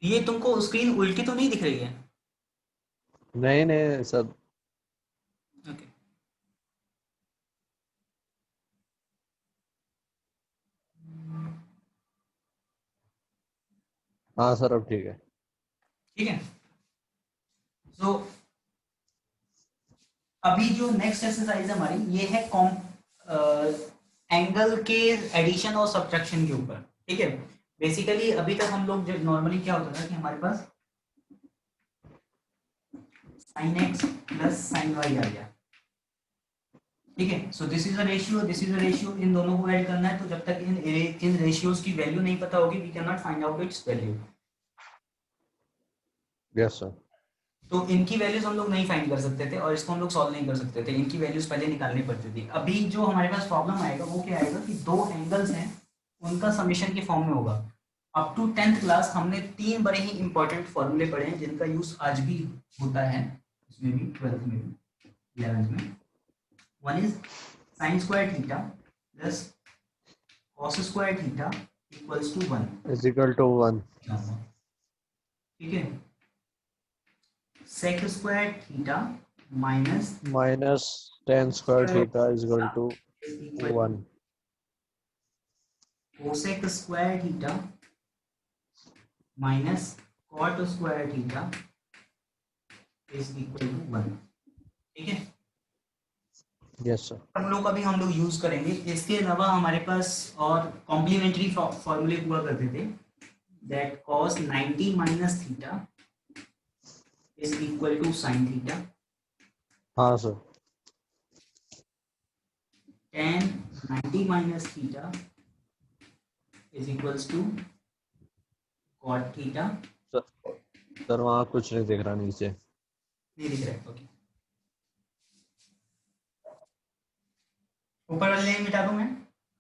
ये तुमको स्क्रीन उल्टी तो नहीं दिख रही है? नहीं नहीं सर। ओके। हाँ सर अब ठीक है। ठीक है। सो अभी जो नेक्स्ट एक्सरसाइज है हमारी, ये है एंगल के एडिशन और सब्ट्रैक्शन के ऊपर। ठीक है। बेसिकली अभी तक हम लोग जो नॉर्मली क्या होता था कि हमारे पास sine x plus sine y आ गया। ठीक है। So this is a ratio, this is a ratio, इन दोनों को ऐड करना है। तो जब तक इन रेशियोज की वैल्यू नहीं पता होगी, we can not find out its value. Yes sir. तो इनकी वैल्यूज हम लोग नहीं फाइंड कर सकते थे और इसको हम लोग सॉल्व नहीं कर सकते थे। इनकी वैल्यूज पहले निकालनी पड़ती थी। अभी जो हमारे पास प्रॉब्लम आएगा वो क्या आएगा कि दो एंगल्स हैं, उनका समीशन के फॉर्म में होगा। अप टू 10th क्लास हमने तीन बड़े ही इंपॉर्टेंट फॉर्मूले पढ़े हैं जिनका यूज आज भी होता है, इसमें भी 12th में भी 11th में। One is sine square theta plus cos square theta equals to 1। Is equal to 1। ठीक है। Sec square theta minus minus tan square theta is equal to equal 1। Cosec square theta minus cot square theta is equal to 1। ठीक है। Yes sir. हम लोग अभी हम लोग use करेंगे। इसके अलावा हमारे पास और कॉम्प्लीमेंट्री फॉर्मूले हुआ करते थे, that cos 90 minus theta is equal to sine theta, हाँ sir. tan 90 minus theta is equals to cot theta. Sir sir वहाँ कुछ नहीं दिख रहा नीचे। नहीं दिख रहा है? ओके। ऊपर वाले लाइन मिटा दूं मैं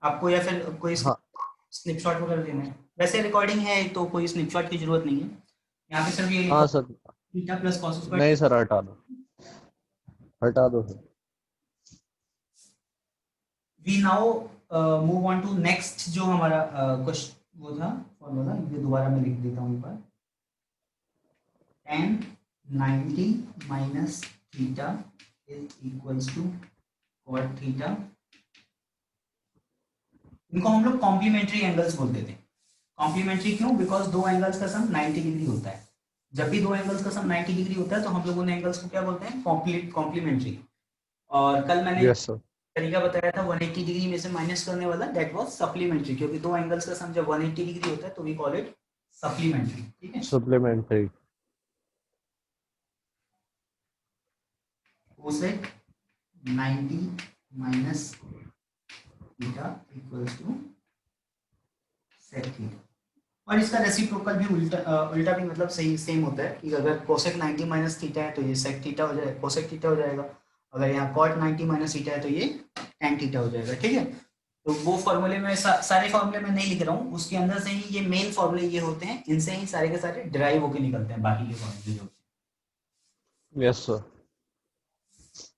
आपको, या फिर कोई हाँ स्नैपशॉट वगैरह लेना है? वैसे रिकॉर्डिंग है तो कोई स्नैपशॉट की जरूरत नहीं है। यहाँ पे सिर्फ ये लिखा हाँ सर। थीटा प्लस कॉस नहीं स्क्वायर। सर हटा दो, हटा दो sir. We now move on to next जो हमारा क्वेश्चन वो था फॉर्मूला, ये दोबारा मैं लिख देता हूँ ऊपर। tan 90 minus theta is equals to cot theta. इनको हम लोग कॉम्प्लीमेंट्री एंगल्स बोलते थे। कॉम्प्लीमेंट्री क्यों? बिकॉज दो एंगल्स का सम 90 डिग्री होता है। जब भी दो एंगल्स का सम 90 डिग्री होता है तो हम लोग उन एंगल्स को क्या बोलते हैं? कॉम्प्लीमेंट्री। और कल मैंने यस सर। तरीका बताया था 180 डिग्री में से माइनस करने वाला, दैट वाज सप्लीमेंट्री, क्योंकि दो एंगल्स का सम जब 180 डिग्री होता है तो वी कॉल इट सप्लीमेंट्री। ठीक है। Supplementary. Cosec 90 minus theta equals to sec theta. और इसका रेसिप्रोकल भी उल्टा भी मतलब सही सेम होता है कि अगर कोसेक 90 माइनस थीटा है तो ये सेक थीटा हो जाएगा, कोसेक थीटा हो जाएगा। अगर यहाँ कॉट 90 माइनस थीटा है तो ये tan थीटा हो जाएगा। ठीक है। तो वो फॉर्मूले में सारे फॉर्मूले में नहीं लिख रहा हूँ, उसके अंदर से ही ये मेन फॉर्मूले ये होते हैं, इनसे ही सारे के सारे डिराइव होके निकलते हैं बाकी के फॉर्मूले जो। Yes sir.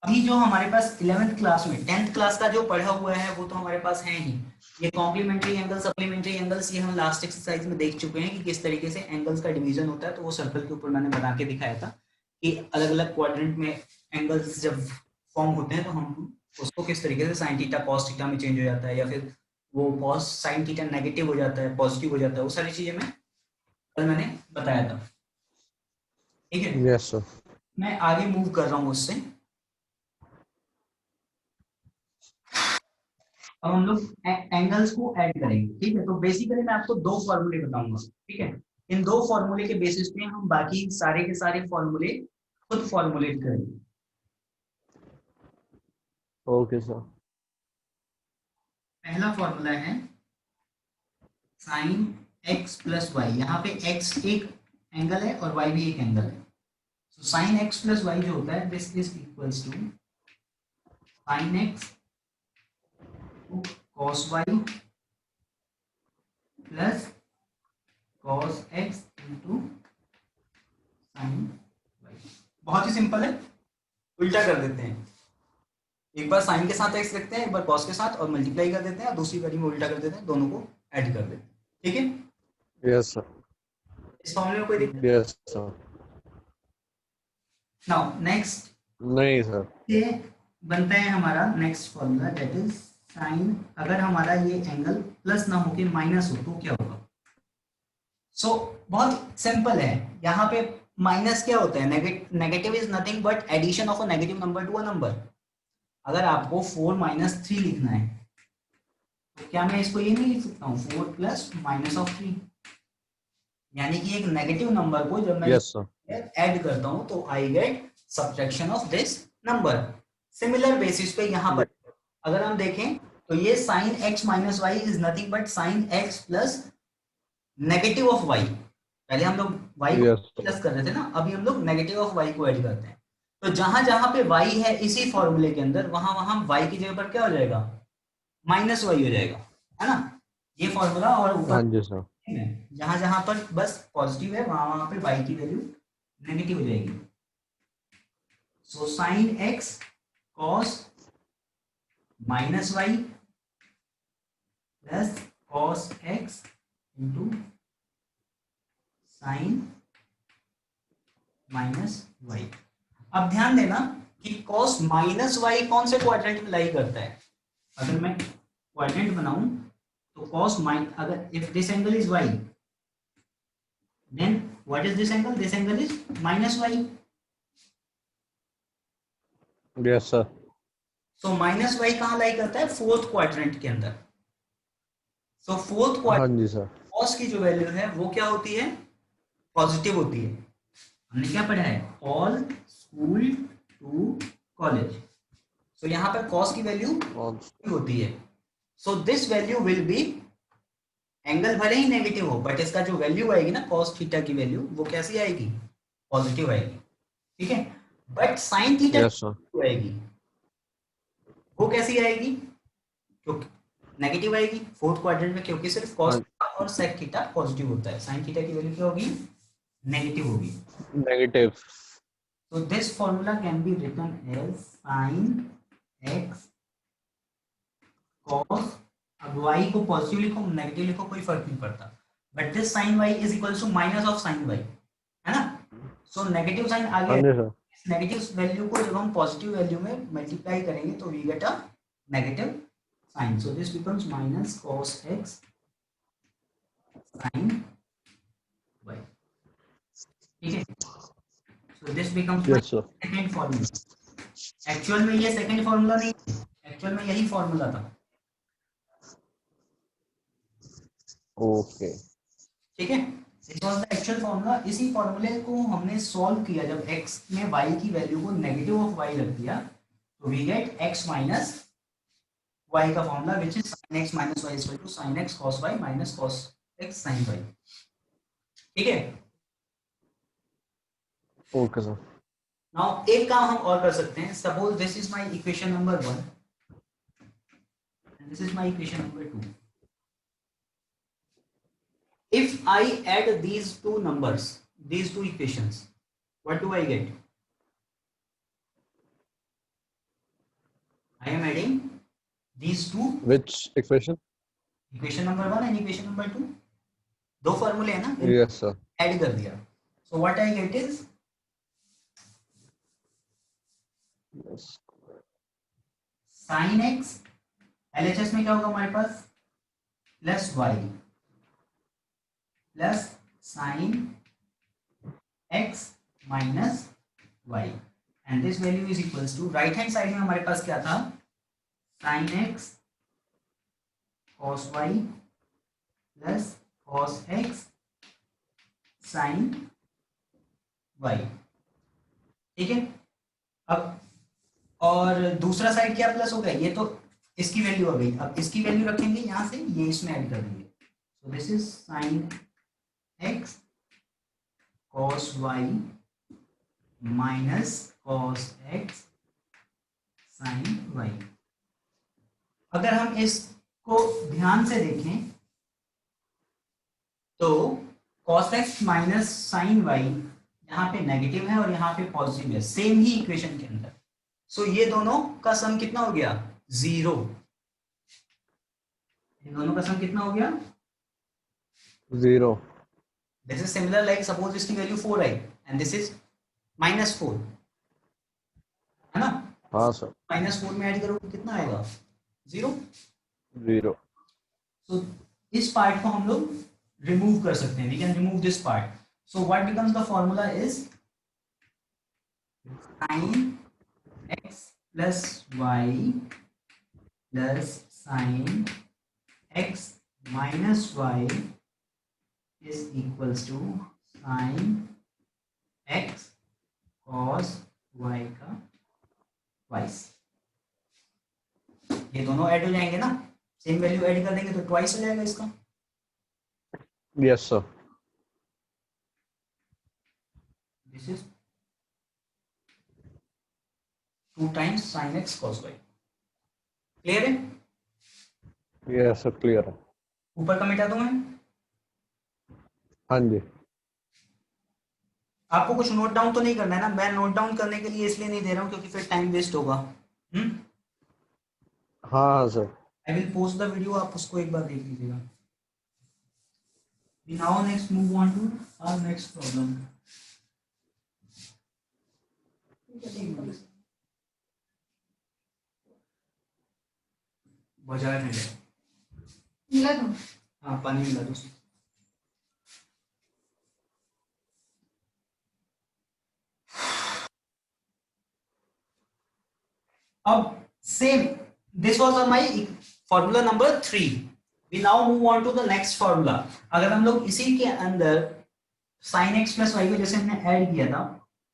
अभी जो हमारे पास 11th क्लास में 10th क्लास का जो पढ़ा हुआ है वो तो हमारे पास है ही। ये कॉम्प्लीमेंट्री एंगल, सप्लीमेंट्री एंगल्स, ये हम लास्ट एक्सरसाइज में देख चुके हैं कि किस तरीके से एंगल्स का डिवीजन होता है। तो वो सर्कल के ऊपर मैंने बना के दिखाया था कि अलग अलग क्वाड्रेंट में एंगल्स जब फॉर्म होते हैं तो हम उसको किस तरीके से साइन थीटा कॉस थीटा में चेंज हो जाता है, या फिर वो कॉस साइन थीटा नेगेटिव हो जाता है पॉजिटिव हो जाता है, वो सारी चीजें मैं कल मैंने बताया था। ठीक है। Yes sir. मैं आगे मूव कर रहा हूँ उससे। अब हम लोग एंगल्स को ऐड करेंगे। ठीक है। तो बेसिकली मैं आपको दो फॉर्मूले बताऊंगा। ठीक है। इन दो फॉर्मूले के बेसिस पे हम बाकी सारे के सारे फॉर्मूले खुद फॉर्मुलेट करेंगे। Okay sir. पहला फॉर्मूला है साइन एक्स प्लस वाई। यहाँ पे एक्स एक एंगल है और वाई भी एक एंगल है। तो साइन एक्स प्लस वाई जो होता है, this is equals to sine x cos y plus cos x into sine y. बहुत ही सिंपल है, उल्टा कर देते हैं। एक बार साइन के साथ एक्स रखते हैं, एक बार कॉस के साथ, और मल्टीप्लाई कर देते हैं, और दूसरी बारी में उल्टा कर देते हैं, दोनों को ऐड कर देते हैं। ठीक है। Yes sir. इस फॉर्मूले में कोई दिक्कत? Yes sir. नाउ नेक्स्ट नहीं सर। ये बनता है हमारा next formula, that is sine, अगर हमारा ये एंगल प्लस ना होके माइनस हो तो क्या होगा? सो बहुत सिंपल है, यहाँ पे माइनस क्या होता है, negative is nothing but addition of a negative number to a number. अगर आपको 4 माइनस 3 लिखना है तो क्या मैं इसको ये नहीं लिख सकता हूँ 4 प्लस माइनस ऑफ 3, यानी कि एक नेगेटिव नंबर को जब मैं यस सर। ऐड करता हूँ तो I get subtraction of this number. Similar basis पे यहाँ पर अगर हम देखें तो ये sine x minus y is nothing but sine x plus negative of y. पहले हम लोग वाई को यस सर। प्लस कर रहे थे ना, अभी हम लोग नेगेटिव ऑफ वाई को ऐड करते हैं। तो जहां जहां पे वाई है इसी फॉर्मूले के अंदर, वहां वहां वाई की जगह पर क्या हो जाएगा, माइनस वाई हो जाएगा, है ना। ये फॉर्मूला और हाँ ऊपर जी सर। जहां जहां पर बस पॉजिटिव है वहां वहां पे वाई की वैल्यू नेगेटिव हो जाएगी। So sine x cos minus y plus cos x into sine minus y. अब ध्यान देना कि कॉस माइनस वाई कौन से क्वाड्रेंट में लाई करता है। अगर मैं क्वाड्रेंट बनाऊं तो कॉस माइन, अगर if this angle is y then what is this angle, this angle is minus y. Yes sir. So minus y कहां लाई करता है, फोर्थ क्वाड्रेंट के अंदर। सो फोर्थ हाँ क्वाड्रेंट जी सर। कॉस की जो वैल्यू है वो क्या होती है, पॉजिटिव होती है। हमने क्या पढ़ा है, ऑल स्कूल टू कॉलेज। सो यहाँ पर कॉस की वैल्यू और होती है। सो this value will B, angle भले ही नेगेटिव हो बट इसका जो वैल्यू आएगी ना कॉस थीटा की वैल्यू वो कैसी आएगी, पॉजिटिव आएगी, ठीक है। But sine theta yes sir. आएगी वो कैसी आएगी, क्योंकि नेगेटिव आएगी फोर्थ क्वाड्रेंट में, क्योंकि सिर्फ कॉस हाँ। और सेक थीटा पॉजिटिव होता है, साइन थीटा की वैल्यू क्या होगी, नेगेटिव होगी। Negative. So this formula can be written as sin x cos, अब y को पॉजिटिव लिखो नेगेटिव लिखो कोई फर्क नहीं पड़ता, but this sin y is equal to minus of sin y, है ना। सो नेगेटिव साइन आ हाँ गया, जी सर। नेगेटिव वैल्यू को जब हम पॉजिटिव वैल्यू में मल्टीप्लाई करेंगे तो we get a negative sign. So this becomes minus cos x sin y, ठीक है। सो this becomes my yes sir. Second formula. Actual में ये सेकंड फॉर्मूला नहीं है, एक्चुअल में यही फॉर्मूला था, ओके। ठीक है। It was the actual formula. इसी फॉर्मूले को हमने सॉल्व किया जब x में y की वैल्यू को नेगेटिव ऑफ y रख दिया तो we get x minus y का formula which is sin x minus y is equal to sin x cos y minus cos x sin y, ठीक है। Okay sir. नाउ एक काम हम और कर सकते हैं, suppose this is my equation number 1 and this is my equation number 2। If I add these two numbers, these two equations, what do I get? I am adding these two, which equation? equation number 1 and equation number 2, दो फॉर्मूले हैं ना, yes sir. Add कर दिया। So what I get is yes. sin x, LHS में क्या होगा हमारे पास, plus y plus sin x minus y and this value is equals to, right hand side में हमारे पास क्या था, sin x cos y plus cos x sin y, ठीक है। अब और दूसरा साइड क्या प्लस हो गया, ये तो इसकी वैल्यू आ गई, अब इसकी वैल्यू रखेंगे यहां से, ये इसमें ऐड कर देंगे। So this is sin x cos y minus cos x sin y। अगर हम इसको ध्यान से देखें तो cos x minus sin y यहाँ पे नेगेटिव है और यहाँ पे पॉजिटिव है, सेम ही इक्वेशन के अंदर। सो ये दोनों का सम कितना हो गया, 0। इन दोनों का सम कितना हो गया, 0। This is similar like suppose इसकी value 4 I and this is -4, है ना? हाँ सर। -4 में ऐड करोगे कितना आएगा? 0। 0। सो इस पार्ट को हम लोग रिमूव कर सकते हैं, we can remove this part. So what becomes the formula is sin x plus y plus sin x minus y is equals to sin x cos y का ट्वाइस. ये दोनों ऐड हो जाएंगे ना, सेम वैल्यू ऐड कर देंगे तो twice हो जाएगा इसका. Yes sir. This is 2 times sin x cos y. Clear है? यस सर क्लियर है। ऊपर का मिटा दूं मैं? हाँ जी। आपको कुछ नोट डाउन तो नहीं करना है ना? मैं नोट डाउन करने के लिए इसलिए नहीं दे रहा हूं क्योंकि फिर टाइम वेस्ट होगा. हाँ sir. I will post the video, आप उसको एक बार देख लीजिएगा. Now next move on to our next problem. बाजार में मिला दो। हाँ पानी मिला दो. अब same this was my formula number 3. We now move on to the next formula. अगर हम लोग इसी के अंदर sin x प्लस y को जैसे हमने ऐड किया था,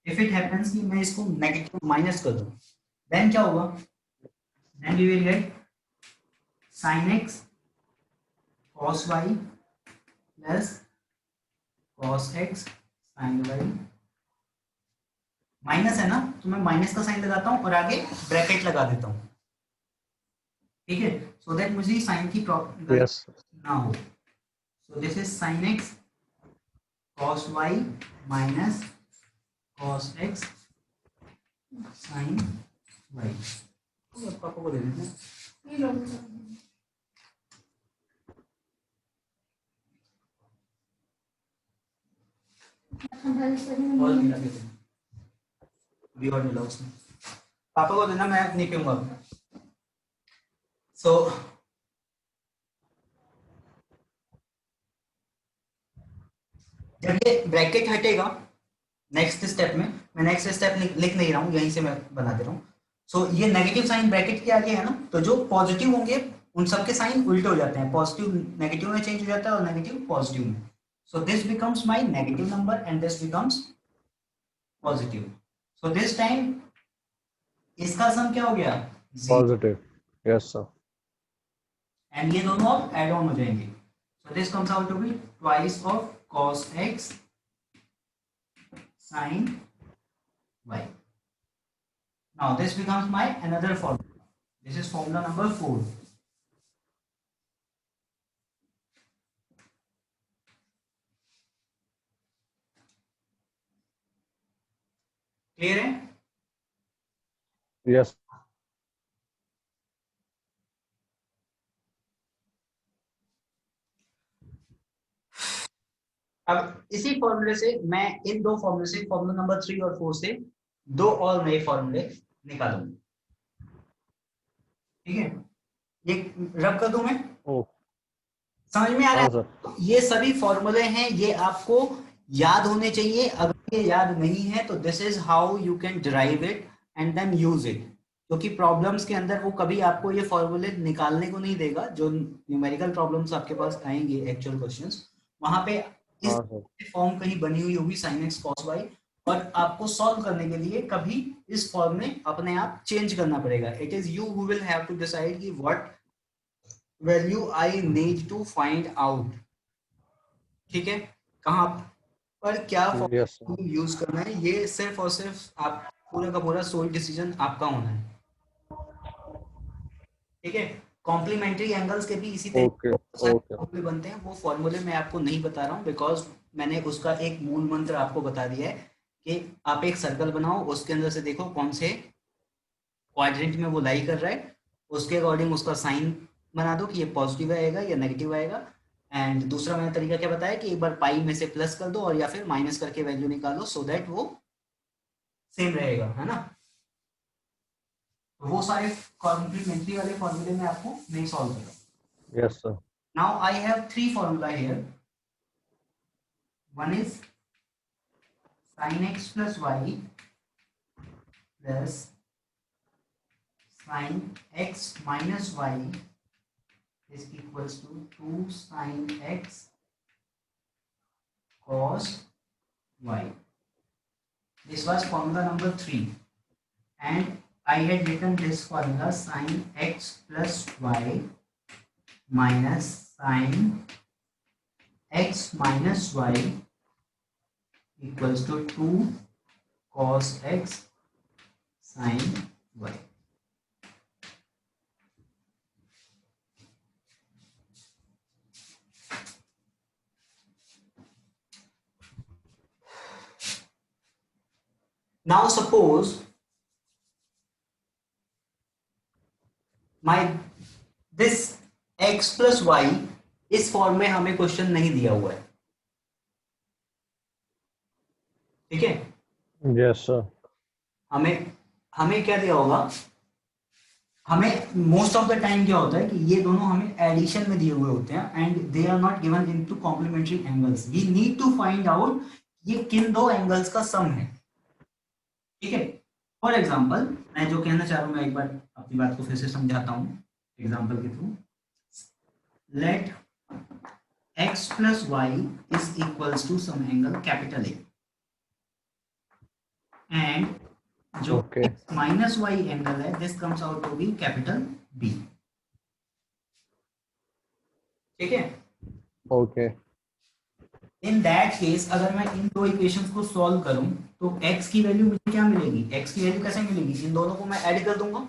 इफ इट हैपेंस कि मैं इसको नेगेटिव माइनस कर दूं, देन क्या होगा? Then we will get sin x cos y plus cos x sin y. Minus है ना, तो मैं माइनस का साइन लगाता हूं और आगे ब्रैकेट लगा देता हूं. ठीक है, सो दैट मुझे साइन की प्रॉब्लम यस ना हो. So this is sin x cos y minus cos x sin y. तो पापा को दे देते हैं. ये लो। और मिला देते हैं, भी और मिला उसमें. पापा को देना, मैं नहीं पीऊंगा. सो जब ये ब्रैकेट हटेगा नेक्स्ट स्टेप में, मैं नेक्स्ट स्टेप लिख नहीं रहा हूं, यहीं से मैं बना दे रहा हूं. सो ये नेगेटिव साइन ब्रैकेट के आगे है ना, तो जो पॉजिटिव होंगे उन सबके साइन उल्टे हो जाते हैं. पॉजिटिव नेगेटिव में चेंज हो जाता है और नेगेटिव पॉजिटिव में. सो this becomes my negative number and this becomes positive. So this time इसका सम क्या हो गया? 0. पॉजिटिव। Yes sir. एंड ये दोनों अब एड ऑन हो जाएंगे. So this comes out to be twice of cos x sin y. Now this becomes my another formula. This is formula number 4. Clear है? यस अब इसी फॉर्मूले से मैं इन दो फॉर्मूले से, फॉर्मूला नंबर 3 और 4 से दो और नए फॉर्मूले निकालूंगा. ठीक है, ये रब कर दूं मैं? ओ समझ में आ रहा हाँ है? सर। ये सभी फॉर्मूले हैं, ये आपको याद होने चाहिए. अगर ये याद नहीं है तो this is how you can derive it and then use it. क्योंकि प्रॉब्लम्स के अंदर वो कभी आपको ये फॉर्मूले निकालने को नहीं देगा. जो न्यूमेरिकल प्रॉब्लम्स आपके पास आएंगे, एक्चुअल क्वेश्चंस, वहां पे इस हाँ सर। फॉर्म कहीं बनी हुई होगी sin x cos y, और आपको सॉल्व करने के लिए कभी इस फॉर्म में अपने आप चेंज करना पड़ेगा. It is you who will have to decide कि what value I need to find out. ठीक है, कहाँ पर क्या यस सर। फॉर्मूला यूज करना है, ये सिर्फ और सिर्फ आप पूरा का पूरा सोल डिसीजन आपका होना है. ठीक है, कॉम्प्लीमेंट्री एंगल्स के भी इसी ओके तरीके ओके। फॉर्मूले बनते हैं. वो फॉर्मूले मैं आपको नहीं बता रहा हूँ बिकॉज मैंने उसका एक मूल मंत्र आपको बता दिया है कि आप एक सर्कल बनाओ, उसके अंदर से देखो कौन से क्वाड्रेंट में वो लाई कर रहा है, उसके अकॉर्डिंग उसका साइन बना दो कि ये पॉजिटिव आएगा या नेगेटिव आएगा. एंड दूसरा मैंने तरीका क्या बताया कि एक बार पाई में से प्लस कर दो और या फिर माइनस करके वैल्यू निकालो सो दैट वो सेम रहेगा, है ना। तो वो सारे कॉम्प्लीमेंट्री वाले फॉर्मूले में आपको नहीं सॉल्व करो। Yes, sir. Now I have three formula here, one is sin x plus y plus sin x minus y is equals to 2 sin x cos y. This was formula number 3 and I had written this formula sin x plus y minus sin x minus y equals to 2 cos x sin y. Now suppose my this x plus y इस form में हमें question नहीं दिया हुआ है, ठीक है। Yes, sir. हमें हमें क्या दिया होगा, हमें मोस्ट ऑफ द टाइम क्या होता है कि ये दोनों हमें एडिशन में दिए हुए होते हैं and they are not given into complementary angles. We need to find out ये किन दो एंगल्स का सम है, ठीक है। फॉर एग्जांपल मैं जो कहना चाह रहा हूं, मैं एक बार अपनी बात को फिर से समझाता हूं एग्जांपल के थ्रू। Let x plus y is equals to some angle capital A and जो Okay. x minus y angle है this comes out to be capital B, ठीक है। Okay. इन दैट केस अगर मैं इन दो इक्वेशंस को सॉल्व करूं तो x की वैल्यू मुझे क्या मिलेगी, x की वैल्यू कैसे मिलेगी, इन दोनों को मैं ऐड कर दूंगा,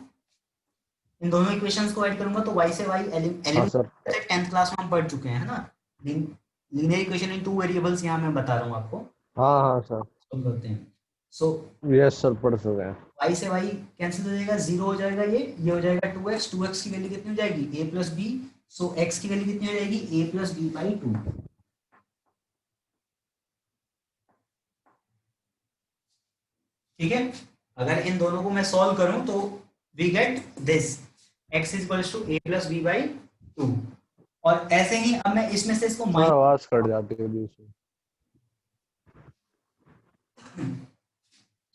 इन दोनों इक्वेशंस को ऐड करूंगा तो y से y हाँ एलिमेंट सर. 10th क्लास में हम पढ़ चुके हैं, है ना। Linear equation in two variables यहाँ मैं बता रहा हूँ आपको, हाँ सर. सॉल्व करते हैं। सो Yes, sir. पढ़ चुके हैं. y से y कैंसिल हो जाएगा, जीरो हो जाएगा, ये हो जाएगा 2x, 2x की वैल्यू कितनी हो जाएगी a plus b, so x की वैल्यू कितनी हो जाएगी a प्लस बी बाई 2, ठीक है। अगर इन दोनों को मैं सॉल्व करूं तो we get this x equals to a plus B by 2 और ऐसे ही अब मैं इसमें से इसको सर माइनस, आवाज कट जाती है बीच में.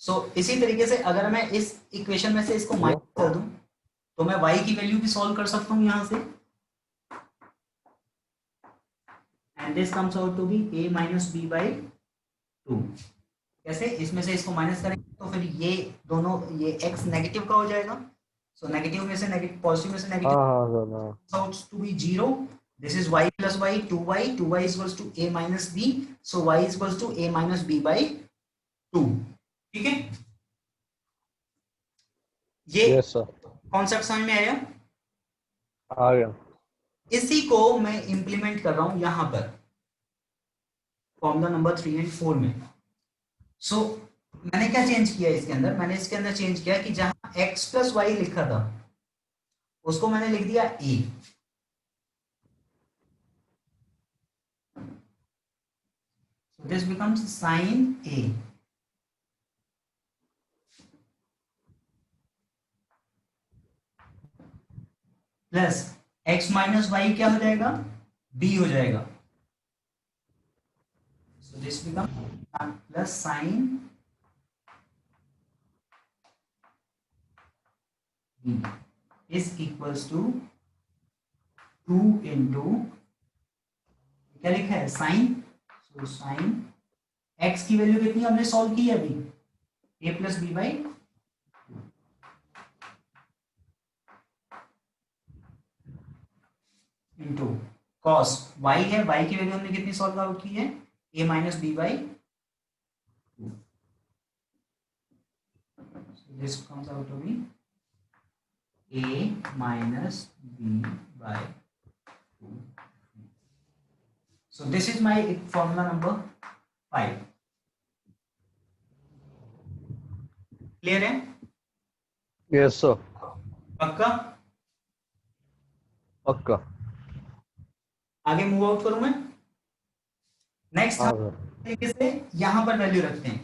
सो इसी तरीके से अगर मैं इस इक्वेशन में से इसको माइनस कर दूं तो मैं y की वैल्यू भी सॉल्व कर सकता हूं यहां से and this comes out to be a minus B by 2। कैसे, इसमें से इसको माइनस करेंगे तो फिर ये दोनों, ये x नेगेटिव का हो जाएगा, सो नेगेटिव में से नेगेटिव, पॉजिटिव में से हाँ नेगेटिव हाँ सर. हाँ. Out to be 0। This is y plus y, 2y equals to a minus b, so y equals to a minus b by 2, ठीक है। ये Yes, sir. कॉन्सेप्ट समझ में आया। आ गया. इसी को मैं इंप्लीमेंट कर रहा हूं यहां पर फॉर्मूला नंबर 3 एंड 4 में। सो मैंने क्या चेंज किया इसके अंदर, मैंने इसके अंदर चेंज किया कि जहां x प्लस वाई लिखा था उसको मैंने लिख दिया a, so this becomes sin a plus x minus y क्या हो जाएगा, b हो जाएगा, so this becomes plus sin b is equals to 2 into क्या लिखा है sin, so sin x की वैल्यू कितनी हमने सॉल्व की है अभी a plus B by, into cos y है, y की वैल्यू हमने कितनी सॉल्व आउट की है a minus B by 2, this comes out to be a minus b by 2। So this is my formula number 5. Clear है, Yes, sir. पक्का। पक्का. आगे मूव आउट करूं मैं। नेक्स्ट हाँ हम सर। तरीके से यहां पर वैल्यू रखते हैं।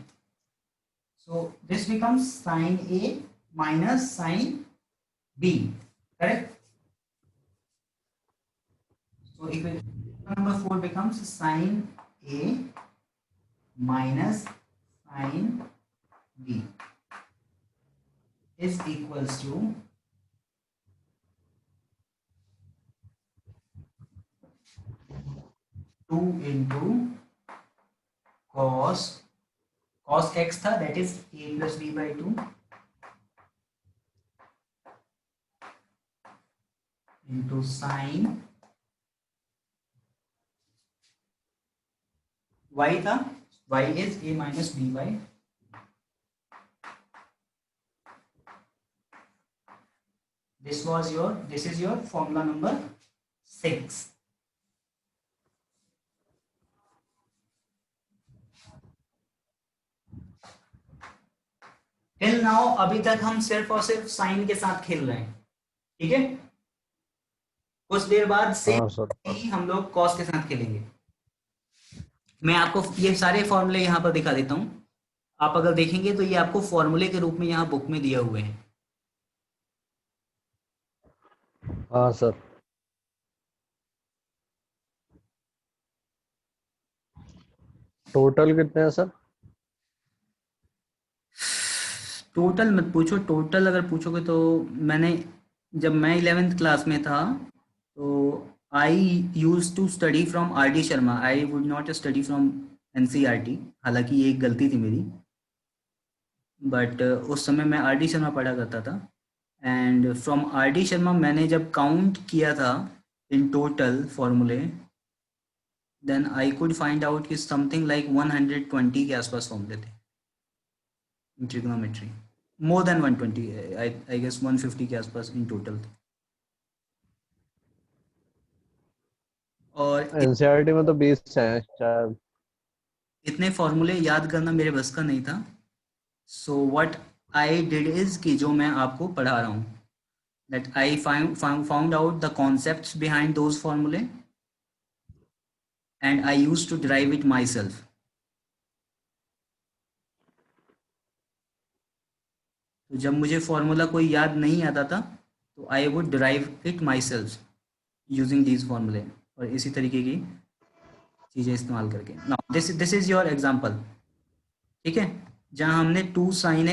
So this becomes sine a minus sine b, correct. So equation number 4 becomes sin a minus sin b is equals to 2 into cos x था, that is a plus b by 2 into sin y था, y is a minus b by, this is your formula number 6। Till now अभी तक हम सिर्फ और सिर्फ sign के साथ खेल रहे हैं, ठीक है। कुछ देर बाद से हाँ सर। ही हम लोग कॉस के साथ खेलेंगे। मैं आपको ये सारे फॉर्मूले यहाँ पर दिखा देता हूँ। आप अगर देखेंगे तो ये आपको फॉर्मूले के रूप में यहाँ बुक में दिए हुए हैं। हाँ सर। टोटल कितने हैं सर? टोटल मत पूछो, टोटल अगर पूछोगे तो मैंने, जब मैं 11th क्लास में था तो I use to study from R D Sharma, I would not study from NCERT. हालांकि ये एक गलती थी मेरी, बट उस समय मैं आर डी शर्मा पढ़ा करता था। And from R D Sharma मैंने जब काउंट किया था इन टोटल फॉर्मूले, then I could find out कि समथिंग लाइक 120 के आसपास फॉर्मूले थे in trigonometry. More than 120, I guess 150 के आसपास इन टोटल थे। और एनसीईआरटी में तो 20 हैं शायद। इतने फॉर्मूले याद करना मेरे बस का नहीं था। So what I did is कि जो मैं आपको पढ़ा रहा हूँ, that I found out the concepts behind those formulae and I used to derive it myself. तो जब मुझे फॉर्मूला कोई याद नहीं आता था तो I would derive it myself using these फॉर्मूले, और इसी तरीके की चीज़ें इस्तेमाल करके। Now this is your example, ठीक है, जहां हमने 2 sin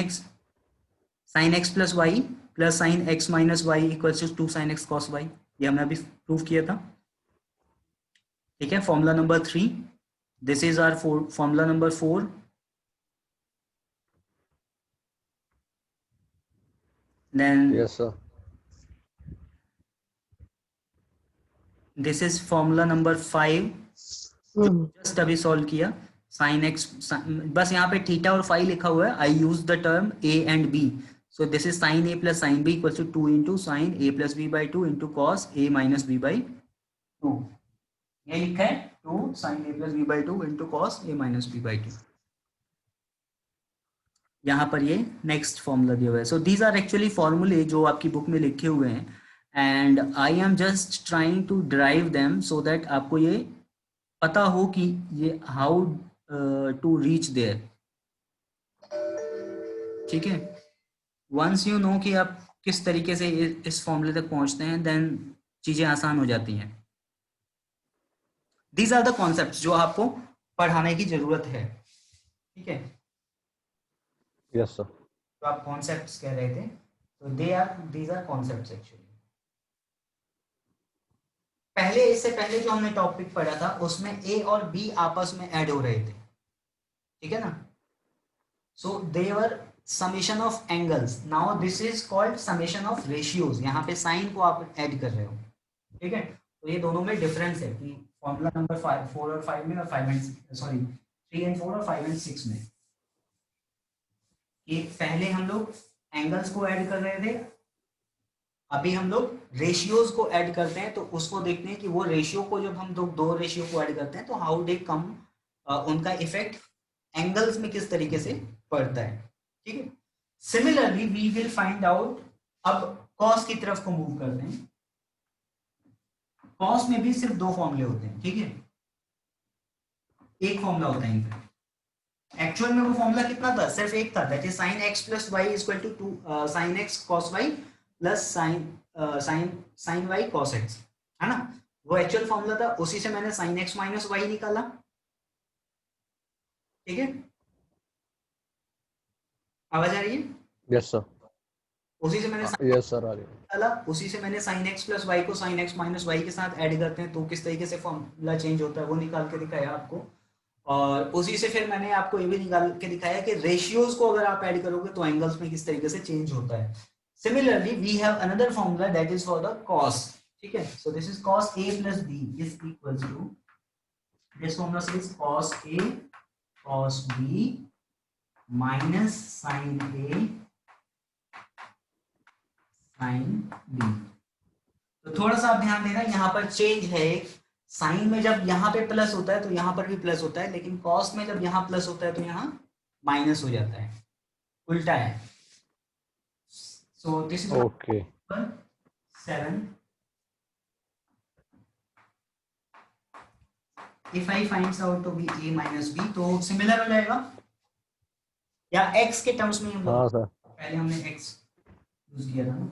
x plus y plus sin x minus y equals to 2 sin x cos y, ये हमने अभी प्रूव किया था, ठीक है। Formula number 3, this is our formula number 4। then yes sir. This is formula number 5 जो जस्ट अभी solve किया। साइन एक्स, बस यहाँ पे थीटा और फाई लिखा हुआ है, I use the term A and B, so this is sine A plus sine B equal to 2 into sine A plus B by 2 into cos A minus B by 2। ये लिखा है 2 sine A plus B by 2 into cos A minus B by 2। यहाँ पर ये next formula दिया हुआ है। So these are actually फॉर्मूले जो आपकी बुक में लिखे हुए हैं, and I am just trying to drive them so that आपको ये पता हो कि ये हाउ टू रीच देयर, ठीक है। वंस यू नो कि आप किस तरीके से इस फॉर्मूले तक पहुंचते हैं, देन चीजें आसान हो जाती हैं। दीज आर द कॉन्सेप्ट्स जो आपको पढ़ाने की जरूरत है, ठीक है। Yes sir. तो आप कॉन्सेप्ट्स कह रहे थे, तो दीज आर कॉन्सेप्ट्स एक्चुअली। पहले, इससे पहले जो हमने टॉपिक पढ़ा था उसमें ए और बी आपस में ऐड हो रहे थे, ठीक है ना। So they were summation of angles, now this is called summation of ratios. यहाँ पे साइन को आप ऐड कर रहे हो, ठीक है। तो ये दोनों में डिफरेंस है कि फॉर्मूला नंबर 4 और 5 में, और 5 एंड सॉरी 3 एंड 4 और 5 एंड 6 में, कि पहले हम लोग एंगल्स को ऐड कर रहे थे, अभी हम लोग रेशियोज को ऐड करते हैं। तो उसको देखते हैं कि वो रेशियो को, जब हम दो रेशियो को ऐड करते हैं तो हाउ दे कम, उनका इफेक्ट एंगल्स में किस तरीके से पड़ता है, ठीक है। Similarly we will find out, अब कॉस की तरफ को मूव करते हैं। कॉस में भी सिर्फ दो फॉर्मूले होते हैं, ठीक है, एक फॉर्मूला होता है इनका। एक्चुअल में वो फॉर्मूला कितना था, सिर्फ एक था, that is sin x plus y equal to 2 sin x cos y plus sin y cos x, है ना। वो एक्चुअल फॉर्मूला था, उसी से मैंने sin x माइनस y निकाला, ठीक है, आवाज आ रही है, यस सर, उसी से मैंने यस सर आ रही है। निकाला, उसी से मैंने sin x प्लस y को sin x माइनस y के साथ ऐड करते हैं तो किस तरीके से फॉर्मूला चेंज होता है वो निकाल के दिखाया आपको। और उसी से फिर मैंने आपको ये भी निकाल के दिखाया कि रेशियोज को अगर आप ऐड करोगे तो एंगल्स में किस तरीके से चेंज होता है। Similarly we have another formula that is for the cos, ठीक है, सो दिस इज cos a plus b is equals to, this formula says cos a cos b minus sin a sin b। तो थोड़ा सा आप ध्यान देना, यहाँ पर चेंज है, साइन में जब यहाँ पे प्लस होता है तो यहाँ पर भी प्लस होता है, लेकिन कॉस में जब यहाँ प्लस होता है तो यहाँ माइनस हो जाता है, उल्टा है। So this is okay 7। If I finds out to be a minus b तो सिमिलर हो जाएगा, या x के टर्म्स में हम लोग, हाँ सर, पहले हमने x यूज किया था ना,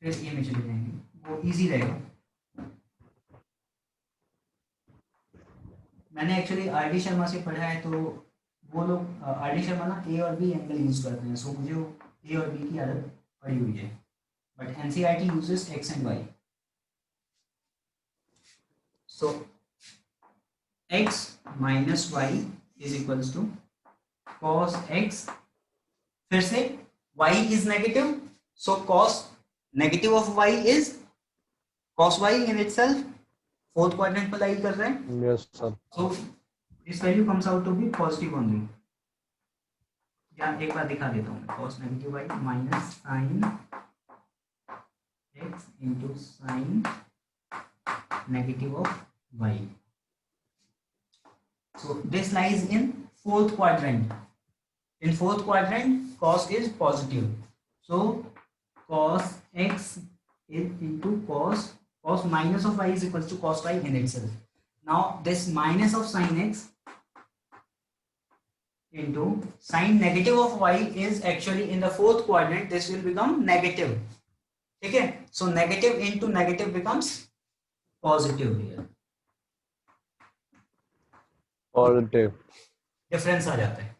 फिर a में चले जाएंगे, वो इजी रहेगा। मैंने एक्चुअली आर डी शर्मा से पढ़ा है, तो वो लोग आर डी शर्मा ना ए और बी एंगल यूज करते हैं, सो मुझे ए और बी की आदत पड़ी हुई है, but NCERT uses x and y. So x minus y is equals to cos x, फिर से y is negative, so cos negative of y is cos y in itself, fourth quadrant पर lie कर रहे हैं, yes sir, so this value comes out to be positive only। या एक बार दिखा देता हूँ, cos negative y minus sine x into sine negative of y, so this lies in fourth quadrant, in fourth quadrant cos is positive, so cos x is into cos minus of y is equals to cos y in itself। Now this minus of sin x into sin negative of y is actually in the fourth quadrant, this will become negative, ठीक है, so negative into negative becomes positive here, positive, difference आ जाता है,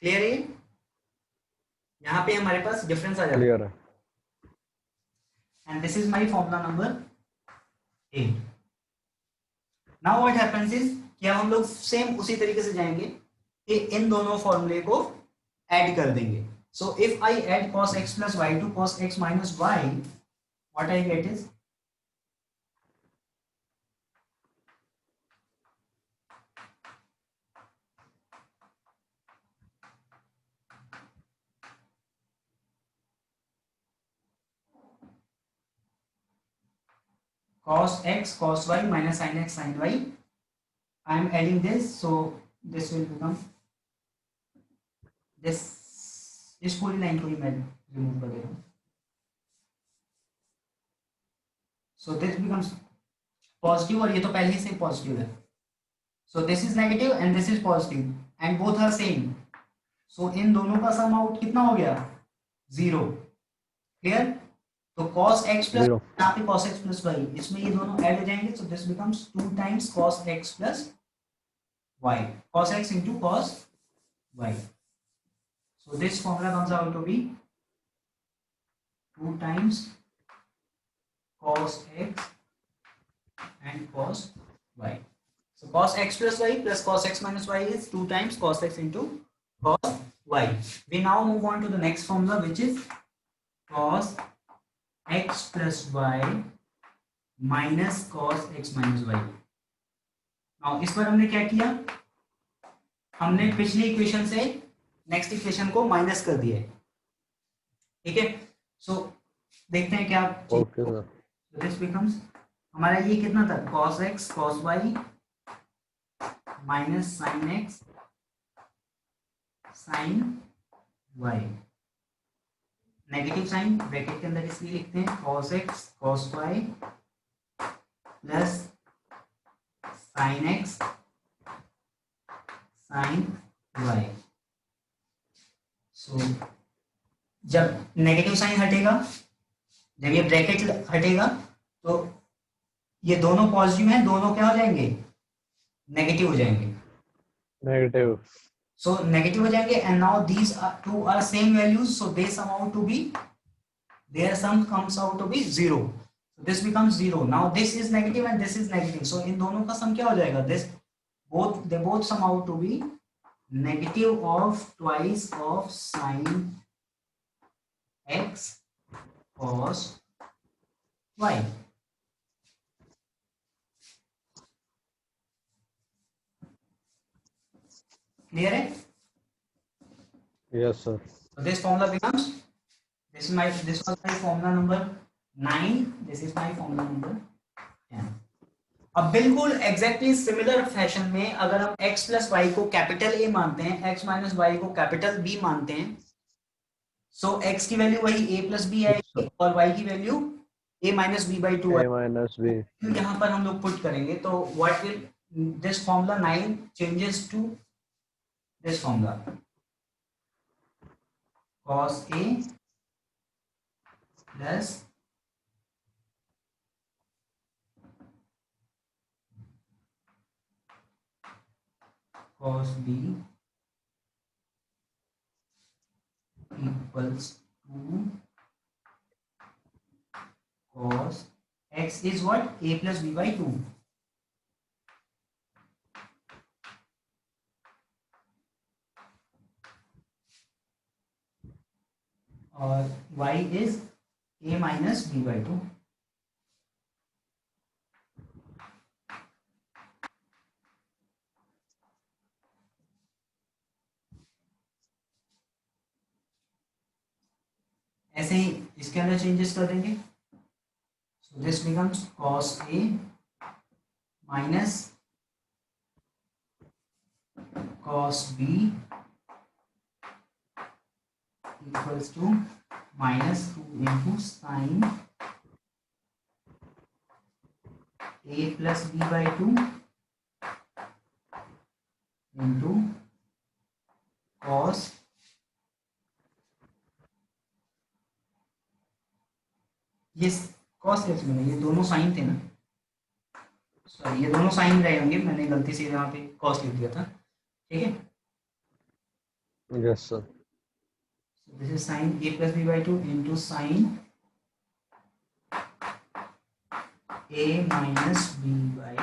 clear है, यहाँ पे हमारे पास difference आ जाता है, क्लियर है। and this is my formula number 8। now what happens is कि अब हम लोग सेम उसी तरीके से जाएंगे कि इन दोनों फॉर्मूले को ऐड कर देंगे। So if I add cos x plus y to cos x minus y, what I get is cos x cos y minus sin x sin y। I am adding this, so this will become this, इस पूरी line को ही मैं remove कर देता हूँ, so this becomes positive और ये तो पहले से पॉजिटिव है, so this is negative and this is positive and both are same, so इन दोनों का सम आउट कितना हो गया, 0, क्लियर। तो cos x प्लस Zero. यहाँ पे cos x प्लस y, इसमें ये दोनों ऐड हो जाएंगे, so this becomes 2 times cos x plus y, cos x into cos y, so this formula comes out to be 2 times cos x and cos y, so cos x plus y plus cos x minus y is 2 times cos x into cos y। We now move on to the next formula which is cos x plus y minus cos x minus y। now इस पर हमने क्या किया, हमने पिछली equation से next equation को minus कर दिया है, ठीक है, सो देखते हैं क्या ओके सर, दिस बिकम्स, हमारा ये कितना था, cos x cos y minus sin x sin y। Negative sign bracket के अंदर इसलिए लिखते हैं cos x cos y plus sin x sin y। So जब नेगेटिव साइन हटेगा, जब ये ब्रैकेट हटेगा, तो ये दोनों पॉजिटिव हैं, दोनों क्या हो जाएंगे, नेगेटिव हो जाएंगे। Negative. So negative हो जाएंगे and now these two are same values, so they sum out to be, their sum comes out to be 0. So this becomes 0. Now this is negative and this is negative. So इन दोनों का sum क्या हो जाएगा? They both sum out to be negative of twice of sin x cos y. Clear है? Yes, sir. So this formula becomes, this was my formula number 9. This is my formula number 10. अब बिल्कुल exactly similar fashion में अगर हम x plus y को capital A मानते हैं, x minus वाई को कैपिटल B मानते हैं, सो x की वैल्यू वही a प्लस बी आएगी और y की वैल्यू a minus B by 2 A minus B. यहाँ पर हम लोग पुट करेंगे, तो what will this formula 9 changes to this formula cos a plus cos b equals to cos x is what, a plus b by 2, और y is a minus b by 2. ऐसे ही इसके अंदर चेंजेस कर देंगे, सो this becomes cos a minus cos b equals to minus 2 into sin a plus b by 2 into cos ये cos x में ये दोनों साइन थे ना, सॉरी ये दोनों साइन रहे होंगे, मैंने गलती से यहाँ पे cos लिख दिया था, ठीक है। Yes, sir. So this is sin a plus b by 2 into sin a minus b by,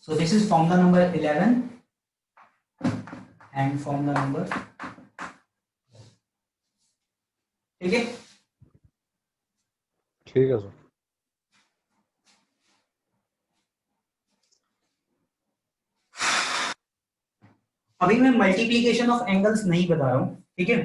so this is formula number 11 and formula number, ठीक है। ठीक है सर। अभी मैं मल्टीप्लीकेशन ऑफ एंगल्स नहीं बता रहा हूँ, ठीक है।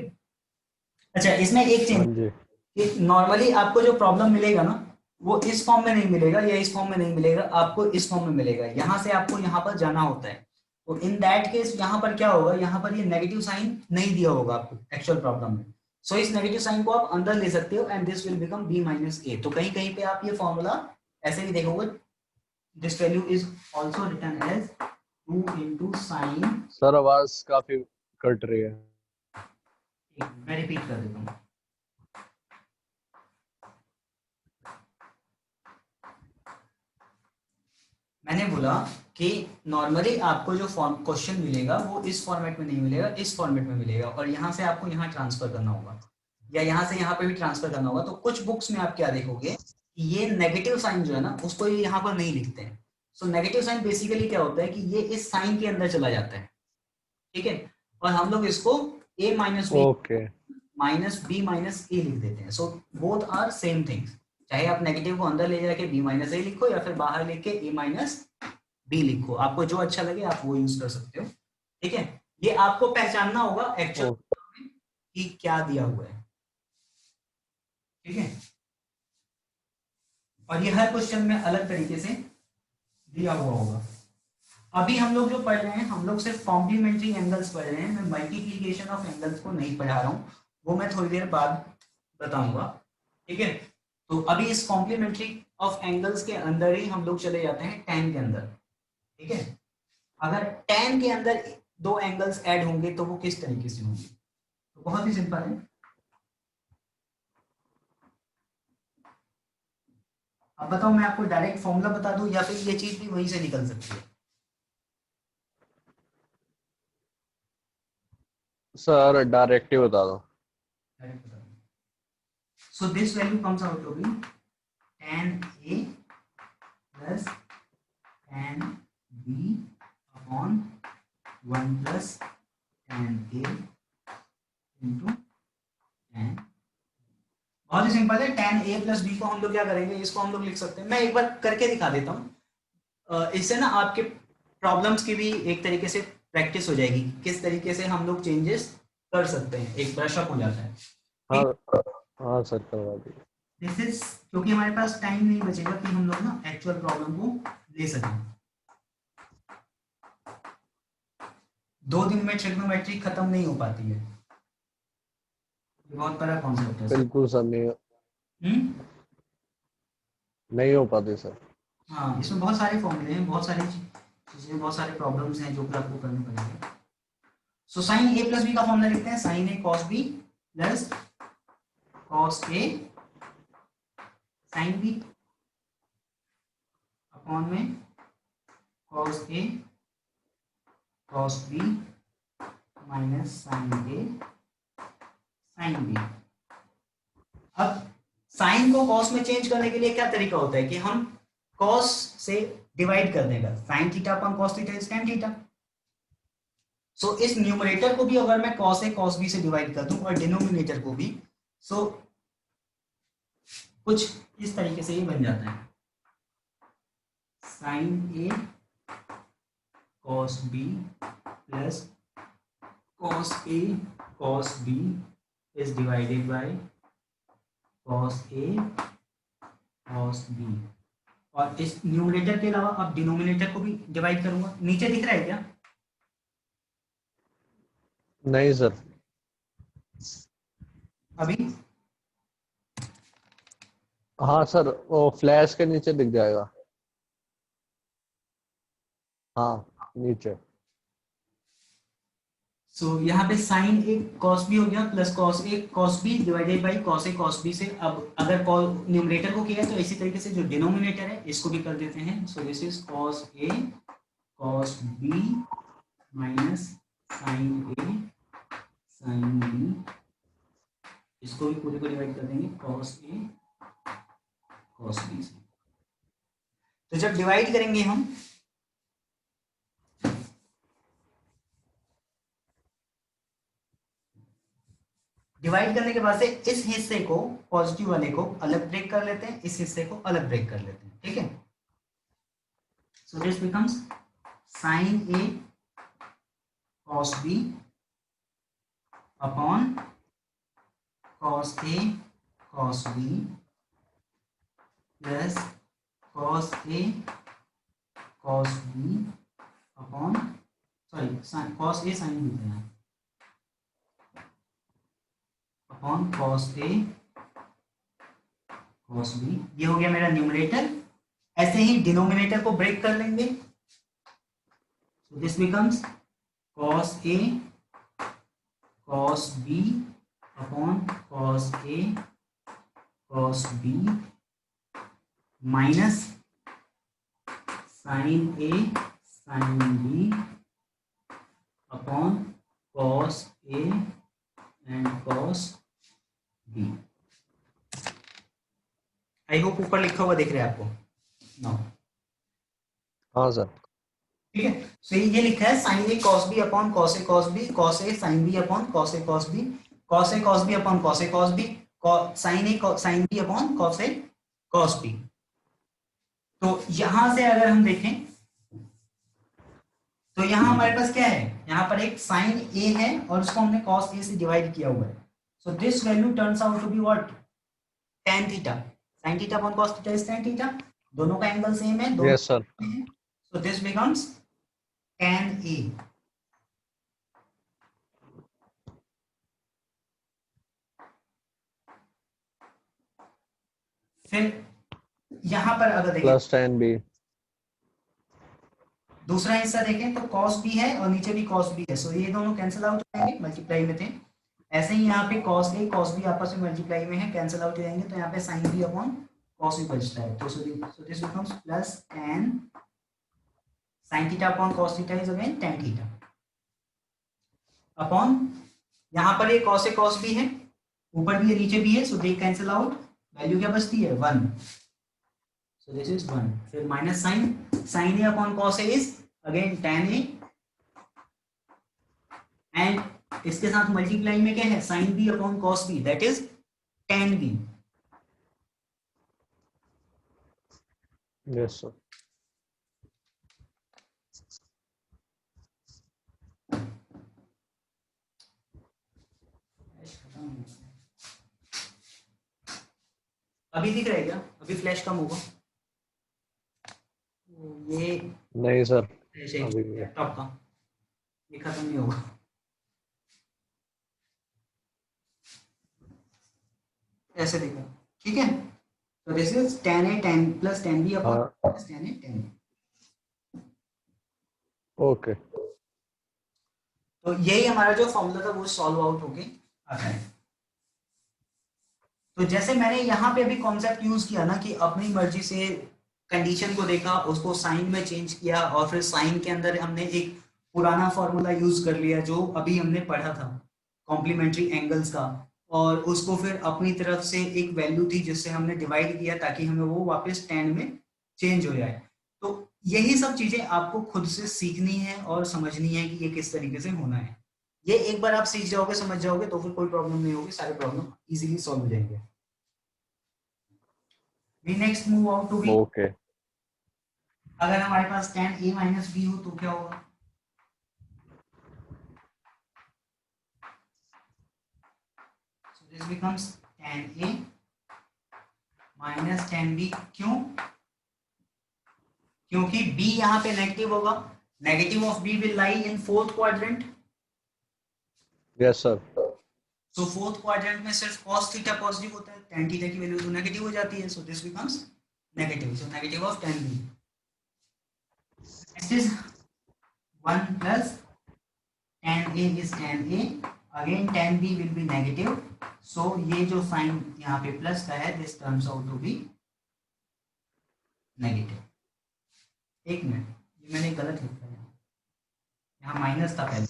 अच्छा, इसमें एक हाँ चीज जी। कि नॉर्मली आपको जो प्रॉब्लम मिलेगा ना, वो इस फॉर्म में नहीं मिलेगा या इस फॉर्म में नहीं मिलेगा, आपको इस फॉर्म में मिलेगा। यहाँ से आपको यहाँ पर जाना होता है, तो इन दैट केस यहाँ पर क्या होगा, यहाँ पर ये नेगेटिव साइन नहीं दिया होगा आपको एक्चुअल प्रॉब्लम में, सो इस नेगेटिव साइन को आप अंदर ले सकते हो and this will become b minus a। तो कहीं कहीं पे आप ये फॉर्मूला ऐसे भी देखोगे, this value is also written as 2 into sin, sir आवाज काफी कट रही है। मैं रिपीट कर देता हूँ, मैंने बोला कि नॉर्मली आपको जो क्वेश्चन मिलेगा वो इस फॉर्मेट में नहीं मिलेगा, इस फॉर्मेट में मिलेगा, और यहाँ से आपको यहाँ ट्रांसफर करना होगा या यहाँ से यहाँ पे भी ट्रांसफर करना होगा। तो कुछ बुक्स में आप क्या देखोगे कि ये नेगेटिव साइन जो है ना, उसको ये यहाँ पर नहीं लिखते हैं। सो नेगेटिव साइन बेसिकली क्या होता है कि ये इस साइन के अंदर चला जाता है, ठीक है, और हम लोग इसको a minus B okay. Minus B minus A लिख देते हैं। So both are same things, चाहे आप नेगेटिव को अंदर ले जाके b माइनस ए लिखो या फिर बाहर लिख के a माइनस बी लिखो, आपको जो अच्छा लगे आप वो यूज कर सकते हो, ठीक है। ये आपको पहचानना होगा एक्चुअल कि क्या दिया हुआ है, ठीक है, और ये हर क्वेश्चन में अलग तरीके से दिया हुआ होगा। अभी हम लोग जो पढ़ रहे हैं, हम लोग सिर्फ कॉम्प्लीमेंट्री एंगल्स पढ़ रहे हैं, मैं मल्टीप्लीकेशन ऑफ एंगल्स को नहीं पढ़ा रहा हूँ, वो मैं थोड़ी देर बाद बताऊंगा, ठीक है। तो अभी इस कॉम्प्लीमेंट्री ऑफ एंगल्स के अंदर ही हम लोग चले जाते हैं tan के अंदर, ठीक है। अगर tan के अंदर दो एंगल्स ऐड होंगे तो वो किस तरीके से होंगे, तो बहुत ही सिंपल है। अब बताओ, मैं आपको डायरेक्ट फॉर्मूला बता दूं या फिर ये चीज भी वहीं से निकल सकती है? सर डायरेक्ट ही बता दो। डायरेक्ट बता दूं। So this value comes out to be tan A plus tan B upon 1 plus tan A into tan। बहुत ही सिंपल है। tan A plus B को हम लोग क्या करेंगे, इसको हम लोग लिख सकते हैं, मैं एक बार करके दिखा देता हूँ। इससे ना आपके प्रॉब्लम्स की भी एक तरीके से प्रैक्टिस हो जाएगी, किस तरीके से हम लोग चेंजेस कर सकते हैं, एक ब्रश अप हो जाता है। हाँ हाँ सर करवा दीजिए। दिस इज, क्योंकि हमारे पास टाइम नहीं बचेगा कि हम लोग ना एक्चुअल प्रॉब्लम को ले सकें। 2 दिन में ट्रिग्नोमेट्री खत्म नहीं हो पाती है, ये बहुत बड़ा कॉन्सेप्ट है सर। बिल्कुल सर, नहीं हो पाती सर। हाँ, इसमें बहुत सारे फॉर्मूले हैं, बहुत सारी चीजें, बहुत सारे प्रॉब्लम्स हैं जो कि आपको करने पड़ेंगे। So sine A plus b का फॉर्मूला लिखते हैं, sign a cos b plus cos a sine b upon में cos A cos b minus sine a sine B. अब साइन को कॉस में चेंज करने के लिए क्या तरीका होता है कि हम कॉस से डिवाइड कर देगा, sine theta upon cos theta is tan theta. सो इस न्यूमरेटर को भी अगर मैं कॉस ए कॉस बी से डिवाइड कर दूं और डिनोमिनेटर को भी, सो कुछ इस तरीके से ये बन जाता है, sine a cos b plus cos A cos b is divided by cos A cos b. और इस न्यूमरेटर के अलावा अब डिनोमिनेटर को भी डिवाइड करूंगा। नीचे दिख रहा है क्या? नहीं सर। अभी हाँ सर, वो फ्लैश के नीचे दिख जाएगा। हाँ नीचे। सो यहाँ पे साइन ए कॉस बी हो गया plus cos A cos b divided by cos A cos B से। अब अगर न्यूमरेटर को किया है तो इसी तरीके से जो डिनोमिनेटर है इसको भी कर देते हैं। So this is cos A cos b minus sine a sine b, इसको भी पूरे को डिवाइड कर देंगे कॉस ए कॉस बी से। तो जब डिवाइड करेंगे हम, डिवाइड करने के बाद से इस हिस्से को, पॉजिटिव वाले को अलग ब्रेक कर लेते हैं, इस हिस्से को अलग ब्रेक कर लेते हैं, ठीक है। सो this becomes sine a cos b upon cos A cos b plus cos A cos b upon, sorry cos a sine b देना अपॉन कॉस ए कॉस बी। ये हो गया मेरा न्यूमरेटर। ऐसे ही डिनोमिनेटर को ब्रेक कर लेंगे। So this becomes cos A cos b upon cos A cos b minus sine a sine b upon cos a and cos b. I hope ऊपर लिखा हुआ दिख रहा है आपको? नो। हाँ सर। ठीक है, सो ये लिखा है sine a cos b upon cos A cos B, cos a sine b upon cos A cos B, cos A cos b upon cos A cos B, sign a sine b upon cos A cos B. तो यहां से अगर हम देखें तो यहां हमारे पास क्या है, यहां पर एक साइन ए है और उसको हमने कॉस ए से डिवाइड किया हुआ है। सो this value turns out to be what, tan theta. sin theta upon cos theta is tan theta, दोनों का एंगल सेम है, दोनों यस सर। हैं। So this becomes tan a, फिर यहां पर अगर देखें प्लस 10b। दूसरा हिस्सा देखें तो cos b है और नीचे भी cos b है, सो ये दोनों कैंसिल आउट हो जाएंगे, मल्टीप्लाई में थे। ऐसे ही यहाँ पे cos a cos b आपस में मल्टीप्लाई में है, कैंसिल आउट हो जाएंगे, तो यहाँ पे sin b upon cos b बचता है, तो सो this becomes plus tan sin theta upon cos theta is again tan theta upon यहाँ पर ये cos a cos b है, ऊपर भी है नीचे भी है, सो दे कैंसिल आउट, वैल्यू क्या बचती है 1, so this is 1, फिर minus sin a upon cos a is again tan a, and इसके साथ मल्टीप्लाई में क्या है sin b upon cos b, that is tan b। Yes sir. अभी दिख रहा है क्या? अभी फ्लैश कम होगा ये नहीं सर, अभी भी है। लैपटॉप का ये खत्म नहीं होगा। ऐसे देखो, ठीक है, तो this is tan a tan plus tan b upon हाँ tan a tan b। Okay. तो यही हमारा जो फॉर्मूला था वो सॉल्व आउट होके आता है। तो जैसे मैंने यहाँ पे अभी कॉन्सेप्ट यूज किया ना कि अपनी मर्जी से कंडीशन को देखा, उसको साइन में चेंज किया और फिर साइन के अंदर हमने एक पुराना फॉर्मूला यूज कर लिया जो अभी हमने पढ़ा था कॉम्प्लीमेंट्री एंगल्स का, और उसको फिर अपनी तरफ से एक वैल्यू थी जिससे हमने डिवाइड किया ताकि हमें वो वापस tan में चेंज हो जाए। तो यही सब चीजें आपको खुद से सीखनी है और समझनी है कि ये किस तरीके से होना है। ये एक बार आप सीख जाओगे, समझ जाओगे, तो फिर कोई प्रॉब्लम नहीं होगी, सारे प्रॉब्लम इजीली सॉल्व हो जाएंगे। We next move out to B। Okay. अगर हमारे पास tan a माइनस बी हो तो क्या होगा? So this becomes tan a minus tan b। क्यों? क्योंकि b यहाँ पे नेगेटिव होगा, negative of b will lie in fourth quadrant, yes sir. So fourth quadrant में सिर्फ cos थीटा पॉजिटिव होता है, tan थीटा की वैल्यू तो नेगेटिव हो जाती है, सो this becomes negative, so negative of tan b। Next is 1 plus tan a is tan a, again tan b will be negative, so ये जो साइन यहाँ पे प्लस का है this turns out to be negative। एक minute, ये मैंने गलत लिखा है, यहाँ माइनस था पहले,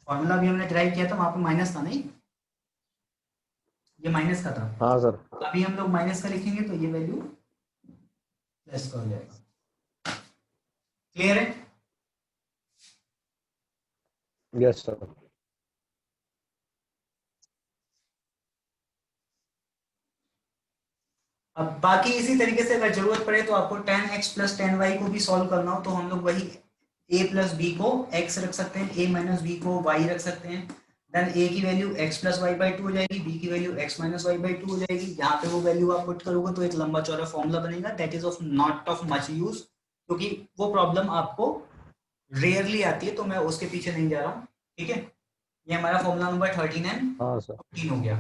फॉर्मूला भी हमने ड्राइव किया था वहां पे माइनस था नहीं, ये माइनस का था, हाँ सर। अभी हम लोग माइनस का लिखेंगे तो ये वैल्यू प्लस का हो जाएगा। क्लियर है? Yes sir. अब बाकी इसी तरीके से अगर जरूरत पड़े तो आपको tan x plus tan y को भी सॉल्व करना हो तो हम लोग वही a प्लस बी को x रख सकते हैं, a माइनस बी को y रख सकते हैं, देन a की value x plus y by two हो जाएगी, b की value x minus y by two हो जाएगी। यहाँ पे वो वैल्यू आप पुट करोगे तो एक लंबा चौड़ा फॉर्मूला बनेगा, that is of not of much use, क्योंकि वो प्रॉब्लम आपको रेयरली आती है, तो मैं उसके पीछे नहीं जा रहा हूँ। ठीक है, ये हमारा फॉर्मूला नंबर 13 एंड हाँ सर। 14 हो गया।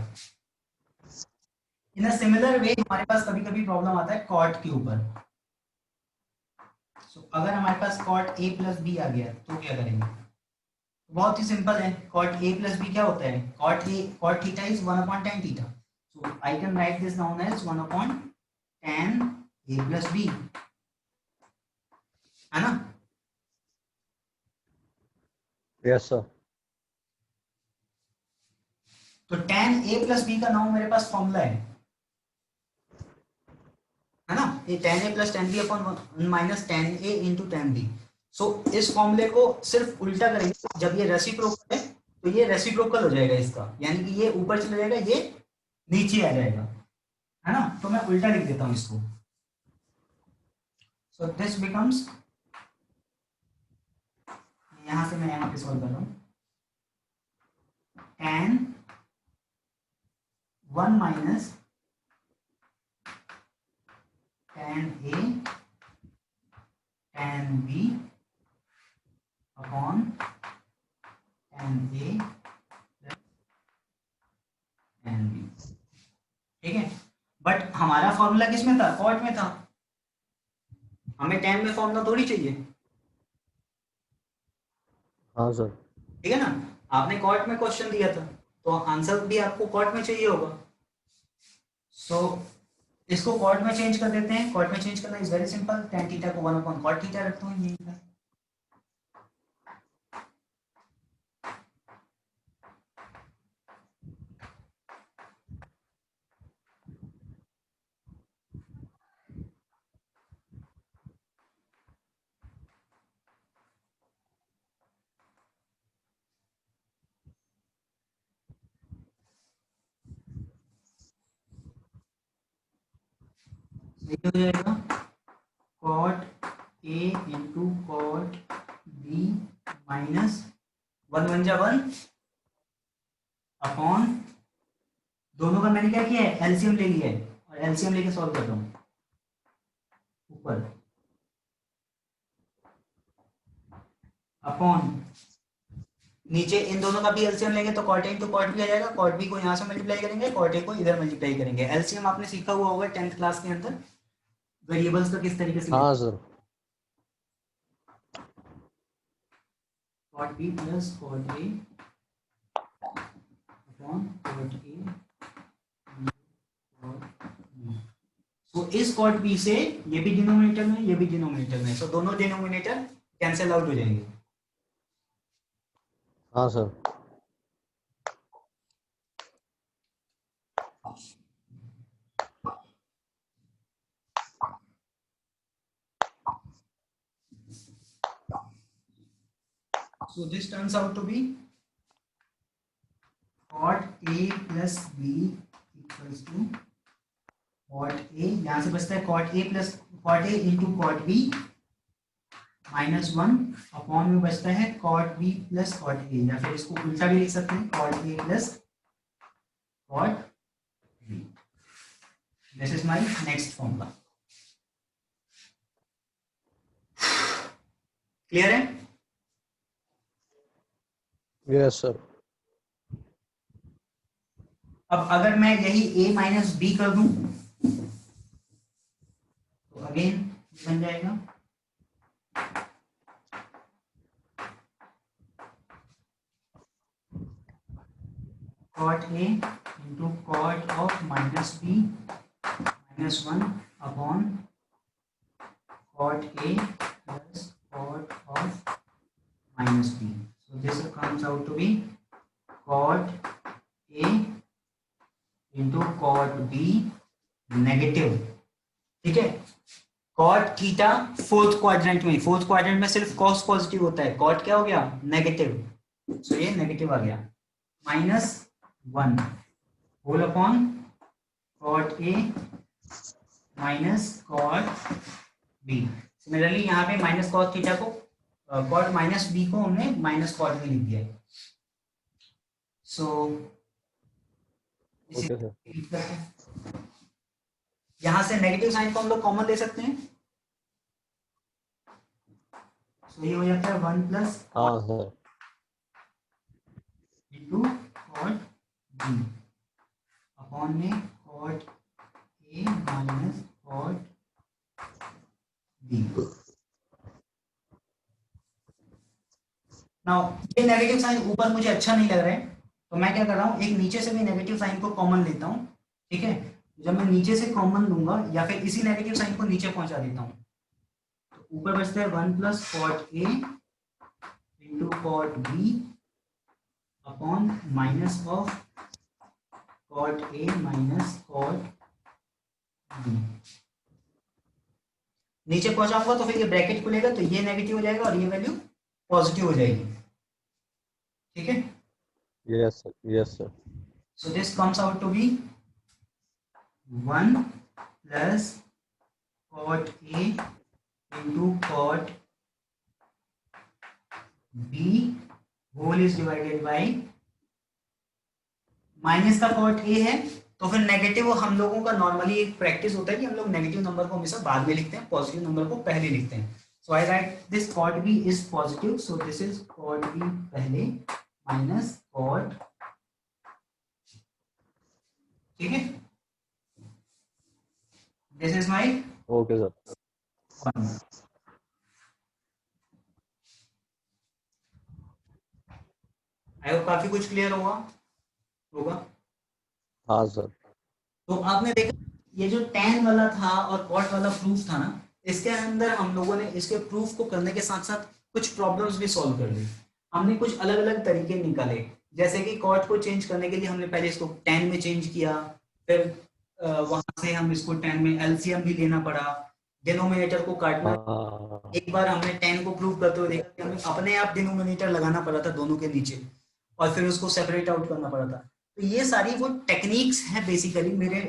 इन अ सिमिलर वे हमारे पास कभी कभी प्रॉब्लम आता है कॉट के ऊपर। अगर हमारे पास कॉट a प्लस बी आ गया तो क्या करेंगे? बहुत ही सिंपल है, कॉट a प्लस बी क्या होता है? Cot theta is 1 upon tan theta, so I can write this down as 1 upon tan a plus b, है ना? Yes sir. तो tan a प्लस बी का नाम मेरे पास फॉर्मूला है ना, ये tan a plus tan b upon minus tan a into tan b। सो इस फॉर्मूले को सिर्फ उल्टा करेंगे, जब ये रेसिप्रोकल है तो ये रेसिप्रोकल हो जाएगा इसका, यानी कि ये ऊपर चला जाएगा, ये नीचे आ जाएगा, है ना? तो मैं उल्टा लिख देता हूं इसको, सो दिस बिकम्स, यहां से मैं यहां पे सॉल्व कर रहा हूं, tan 1 minus tan a tan b but हमारा फॉर्मूला किस में था, कॉट में था, हमें tan में फॉर्मूला थोड़ी चाहिए, हाँ सर। ठीक है ना। आपने कॉट में क्वेश्चन दिया था तो आंसर भी आपको कॉट में चाहिए होगा। सो इसको कॉट में चेंज कर देते हैं। कॉट में चेंज करना is very simple, tan theta को 1 अपॉन कॉट थीटा रखता हूं यहीं पर। ये हो जाएगा कॉट ए इंटू कॉट बी माइनस 1 1 जा 1 अपॉन, दोनों का मैंने क्या किया है, एलसीएम ले लिया है और एलसीएम लेके सॉल्व कर रहा हूं ऊपर, अपॉन नीचे इन दोनों का भी एलसीएम लेंगे तो कॉट ए इंटू कॉट बी आ जाएगा। कॉट बी को यहाँ से मल्टीप्लाई करेंगे, कॉट ए को इधर मल्टीप्लाई करेंगे। एलसीएम आपने सीखा हुआ होगा 10th क्लास के अंदर, वेरिएबल्स का किस तरीके से हाँ sir. Cot B plus cot A upon cot A cot B. So इस कॉट बी से ये भी डिनोमिनेटर में, ये भी डिनोमिनेटर में, सो दोनों डिनोमिनेटर कैंसिल आउट हो जाएंगे। हाँ sir. So this turns out to be cot A plus B equals to cot A, यहाँ से बचता है cot A plus cot A into cot B minus 1 upon में बचता है cot B plus cot A, या फिर इसको उल्टा भी लिख सकते हैं cot A plus cot B। This is my next formula। Clear है? Yes sir. अब अगर मैं यही a माइनस बी कर दूं तो अगेन बन जाएगा cot A into cot of minus b minus 1 upon cot A plus cot of minus b। So this comes out to be cot A into cot B negative, ठीक है। Cot theta fourth quadrant में, fourth quadrant में सिर्फ cos positive होता है, cot क्या हो गया, नेगेटिव। सो ये नेगेटिव आ गया, माइनस 1 होल अपॉन कॉट ए माइनस कॉट बी। सिमिलरली यहाँ पे माइनस कॉस थीटा को, कॉट माइनस बी को हमने माइनस कॉट में लिख दिया है। So okay sir. यहां से नेगेटिव साइन को हम लोग कॉमन ले सकते हैं, सो ये हो जाता है 1 प्लस हाँ sir. Into cot B upon में कॉट ए माइनस कॉट बी। नाउ ये नेगेटिव साइन ऊपर मुझे अच्छा नहीं लग रहा है तो मैं क्या कर रहा हूँ, एक नीचे से भी नेगेटिव साइन को कॉमन लेता हूँ, ठीक है। जब मैं नीचे से कॉमन लूंगा या फिर इसी नेगेटिव साइन को नीचे पहुंचा देता हूँ तो ऊपर बचता है 1 plus cot A into cot B upon minus of cot A minus cot b. नीचे पहुंचाऊंगा तो फिर ये ब्रैकेट खुलेगा तो ये नेगेटिव हो जाएगा और ये वैल्यू पॉजिटिव हो जाएगी, ठीक है। Yes sir. Yes sir. So this comes out to be 1 plus cot A into cot b whole is divided by, minus का कॉट ए है तो फिर नेगेटिव, हम लोगों का नॉर्मली एक प्रैक्टिस होता है कि हम लोग नेगेटिव नंबर को हमेशा बाद में लिखते हैं, पॉजिटिव नंबर को पहले लिखते हैं। So I write this cot B is positive, so this is cot B पहले माइनस कॉट, ठीक है। This is my okay sir. Formula. I hope काफी कुछ क्लियर होगा होगा। हाँ सर। तो आपने देखा ये जो tan वाला था और cot वाला प्रूफ था ना, इसके अंदर हम लोगों ने इसके प्रूफ को करने के साथ साथ कुछ प्रॉब्लम्स भी सॉल्व कर ली। हमने कुछ अलग अलग तरीके निकाले, जैसे कि cot को चेंज करने के लिए हमने पहले इसको tan में चेंज किया, फिर वहां से हम इसको tan में एलसीएम भी लेना पड़ा, डिनोमिनेटर को काटना। हाँ एक बार हमने tan को प्रूव करते हुए देखा कि हमें अपने आप डिनोमिनेटर लगाना पड़ा था दोनों के नीचे, और फिर उसको सेपरेट आउट करना पड़ा था। तो ये सारी वो टेक्निक्स हैं बेसिकली। मेरे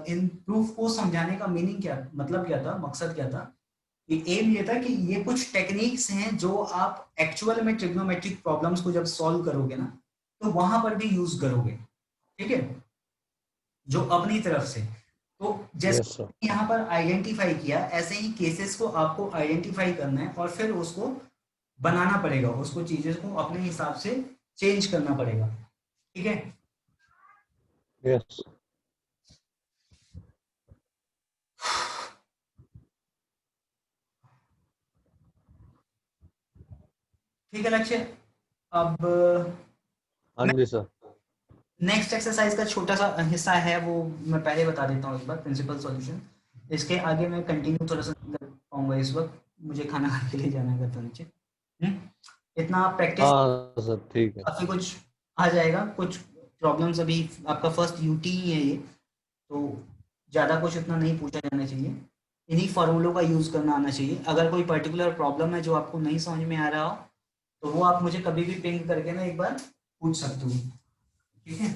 इन प्रूफ को समझाने का मीनिंग क्या, मतलब क्या था, मकसद क्या था, कि एम ये था कि ये कुछ टेक्निक्स हैं जो आप एक्चुअल में ट्रिग्नोमेट्रिक प्रॉब्लम्स को जब सॉल्व करोगे ना, तो वहां पर भी यूज करोगे, ठीक है, जो अपनी तरफ से। तो यस जैसे सर। यहाँ पर आइडेंटिफाई किया, ऐसे ही केसेस को आपको आइडेंटिफाई करना है और फिर उसको बनाना पड़ेगा, उसको चीजें को अपने हिसाब से चेंज करना पड़ेगा, ठीक है। यस। ठीक है लक्ष्य। अब हाँ जी सर। नेक्स्ट एक्सरसाइज का छोटा सा हिस्सा है, वो मैं पहले बता देता हूँ एक बार, प्रिंसिपल सॉल्यूशन। इसके आगे मैं कंटिन्यू थोड़ा सा नहीं कर पाऊंगा इस वक्त, मुझे खाना खाने के लिए जाना है घर पर नीचे। इतना प्रैक्टिस हाँ सर ठीक है। काफी कुछ आ जाएगा। कुछ प्रॉब्लम्स अभी, आपका फर्स्ट यूटी ही है ये, तो ज़्यादा कुछ उतना नहीं पूछा जाना चाहिए। इन्हीं फॉर्मूलों का यूज़ करना आना चाहिए। अगर कोई पर्टिकुलर प्रॉब्लम है जो आपको नहीं समझ में आ रहा हो, तो वो आप मुझे कभी भी पिंग करके ना एक बार पूछ सकते हो, ठीक है।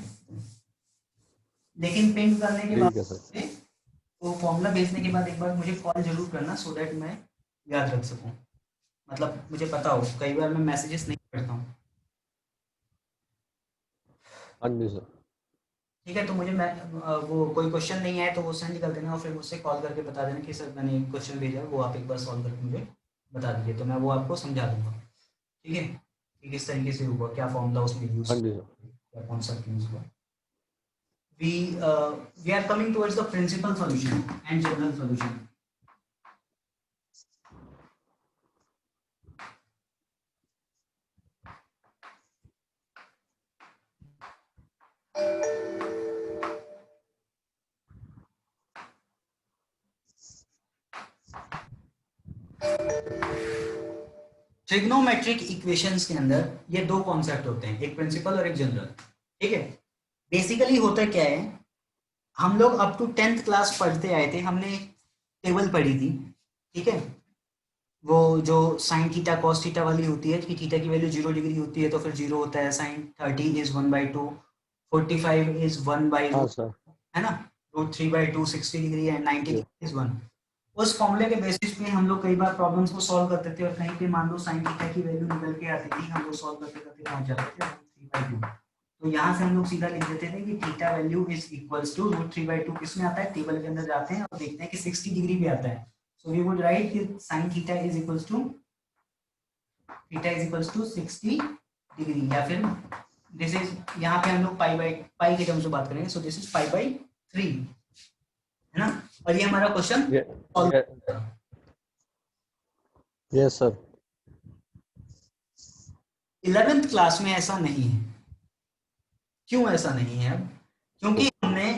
लेकिन पिंग करने के बाद ठीक है सर। से, वो फॉर्मूला भेजने के बाद एक बार मुझे कॉल जरूर करना, सो दैट मैं याद रख सकूं, मतलब मुझे पता हो। कई बार मैं मैसेजेस नहीं पढ़ता हूँ, हाँ जी सर। ठीक है। तो मुझे मैं वो कोई क्वेश्चन नहीं आए तो वो सेंड कर देना, और फिर मुझसे कॉल करके बता देना कि सर मैंने एक क्वेश्चन भेजा है, वो आप एक बार सॉल्व करके मुझे बता दीजिए, तो मैं वो आपको समझा दूंगा, ठीक है, कि किस तरीके से हुआ, क्या फॉर्मूला उसमें यूज, हाँ जी सर। क्या कॉन्सेप्ट यूज हुआ। We are coming towards the principal solution and general solution. Trigonometric equations के अंदर ये दो कॉन्सेप्ट होते हैं, एक प्रिंसिपल और एक जनरल, ठीक है। बेसिकली होता क्या है, हम लोग अप टू 10th क्लास पढ़ते आए थे, हमने टेबल पढ़ी थी, ठीक है। वो जो साइन थीटा कॉस थीटा वाली होती है कि थीटा की वैल्यू 0 डिग्री होती है तो फिर 0 होता है, साइन 30 इज 1/2, 45 इज 1/2, हाँ सर। है ना, √3/2 60 डिग्री एंड 90 ये डिग्री इज 1। उस फॉर्मूले के बेसिस पे हम लोग कई बार प्रॉब्लम्स को सॉल्व करते थे, और कहीं पे मान लो साइन थीटा की वैल्यू निकल के आती थी, हम लोग सॉल्व करते करते पहुंच जाते थे √3/2। तो यहाँ से हम लोग सीधा लिख देते थे कि theta value is equals to √3/2, किस में आता है, टेबल के अंदर जाते हैं और देखते हैं कि 60 डिग्री पे आता है। सो वी वुड राइट कि sine theta is equals to 60 degree, या फिर दिस इज, यहाँ पे हम लोग पाई के टर्म्स में बात करेंगे, सो दिस इज पाई/3, है ना। और ये हमारा क्वेश्चन ये solve. Yes sir. 11th class में ऐसा नहीं है। क्यों ऐसा नहीं है? अब क्योंकि हमने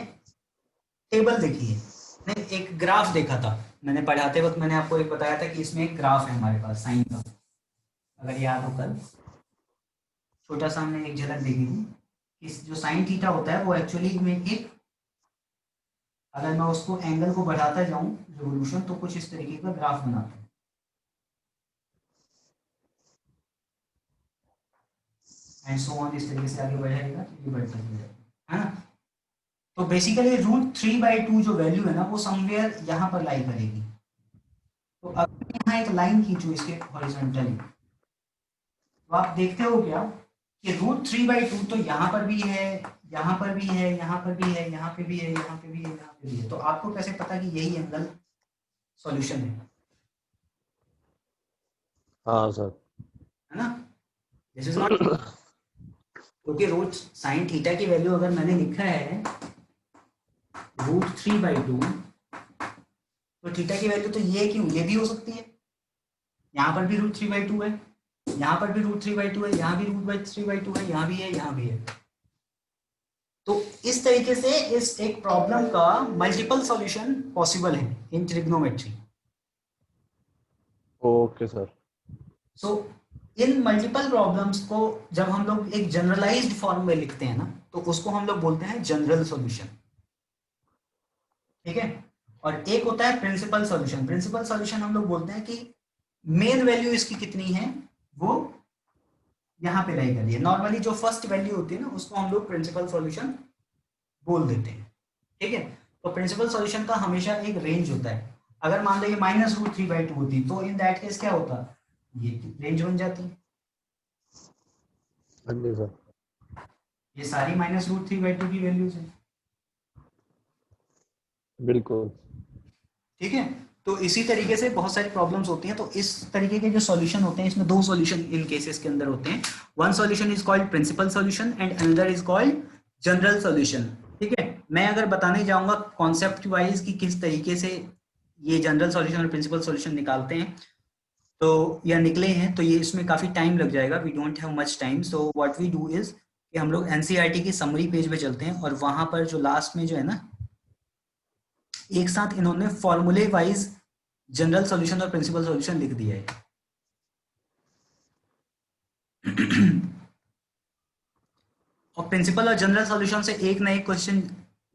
टेबल देखी है, हमने एक ग्राफ देखा था। मैंने पढ़ाते वक्त मैंने आपको एक बताया था कि इसमें एक ग्राफ है हमारे पास साइन का, अगर याद हो कल छोटा सा हमने एक झलक देखी थी कि जो साइन थीटा होता है वो एक्चुअली में एक, अगर मैं उसको एंगल को बढ़ाता जाऊं रिवोल्यूशन, तो कुछ इस तरीके का ग्राफ बनाता है, एंड सो ऑन, इस तरीके से आगे बढ़ाएगा तो ये बढ़ता जाएगा, है ना। तो बेसिकली √3/2 जो वैल्यू है ना, वो समवेयर यहाँ पर लाई करेगी। तो अगर यहाँ एक लाइन खींचो इसके हॉरिजॉन्टली, तो आप देखते हो क्या कि √3/2 तो यहाँ पर भी है, यहाँ पर भी है, यहाँ पर भी है, यहाँ पे भी है, यहाँ पे भी है, यहाँ पे भी है। तो आपको कैसे पता कि यही एंगल सॉल्यूशन है हाँ सर। ना। दिस इज नॉट, क्योंकि रूट साइन थीटा की वैल्यू अगर मैंने लिखा है √3/2, तो थीटा की वैल्यू तो ये क्यों, ये भी हो सकती है, यहाँ पर भी √3/2 है, यहाँ पर भी √3/2 है, यहाँ भी √3/2 है, यहाँ भी है, यहाँ भी है। तो इस तरीके से इस एक प्रॉब्लम का मल्टीपल सॉल्यूशन पॉसिबल है in trigonometry. Okay sir. So इन मल्टीपल प्रॉब्लम्स को जब हम लोग एक जनरलाइज्ड फॉर्म में लिखते हैं ना, तो उसको हम लोग बोलते हैं जनरल सॉल्यूशन, ठीक है। और एक होता है प्रिंसिपल सॉल्यूशन। प्रिंसिपल सॉल्यूशन हम लोग बोलते हैं कि मेन वैल्यू इसकी कितनी है वो यहाँ पे लाई करिए। नॉर्मली जो फर्स्ट वैल्यू होती है ना, उसको हम लोग प्रिंसिपल सॉल्यूशन बोल देते हैं, ठीक है। तो प्रिंसिपल सॉल्यूशन का हमेशा एक रेंज होता है। अगर मान लो ये -√3/2 होती तो इन दैट केस क्या होता, ये रेंज बन जाती, हाँ जी सर। ये सारी -√3/2 की वैल्यूज है, बिल्कुल। ठीक है। तो इसी तरीके से बहुत सारी प्रॉब्लम्स होती हैं। तो इस तरीके के जो सॉल्यूशन होते हैं, इसमें दो सॉल्यूशन इन केसेस के अंदर होते हैं। One solution is called principal solution and another is called general solution, ठीक है। मैं अगर बताने जाऊंगा कॉन्सेप्ट वाइज कि किस तरीके से ये जनरल सॉल्यूशन और प्रिंसिपल सॉल्यूशन निकालते हैं, तो या निकले हैं, तो ये इसमें काफी टाइम लग जाएगा। We don't have much time, so what we do is कि हम लोग एनसीईआरटी की समरी पेज पे चलते हैं, और वहां पर जो लास्ट में जो है ना, एक साथ इन्होंने फॉर्मूले वाइज जनरल सॉल्यूशन और प्रिंसिपल सॉल्यूशन लिख दिया है। और प्रिंसिपल और जनरल सॉल्यूशन से एक ना एक क्वेश्चन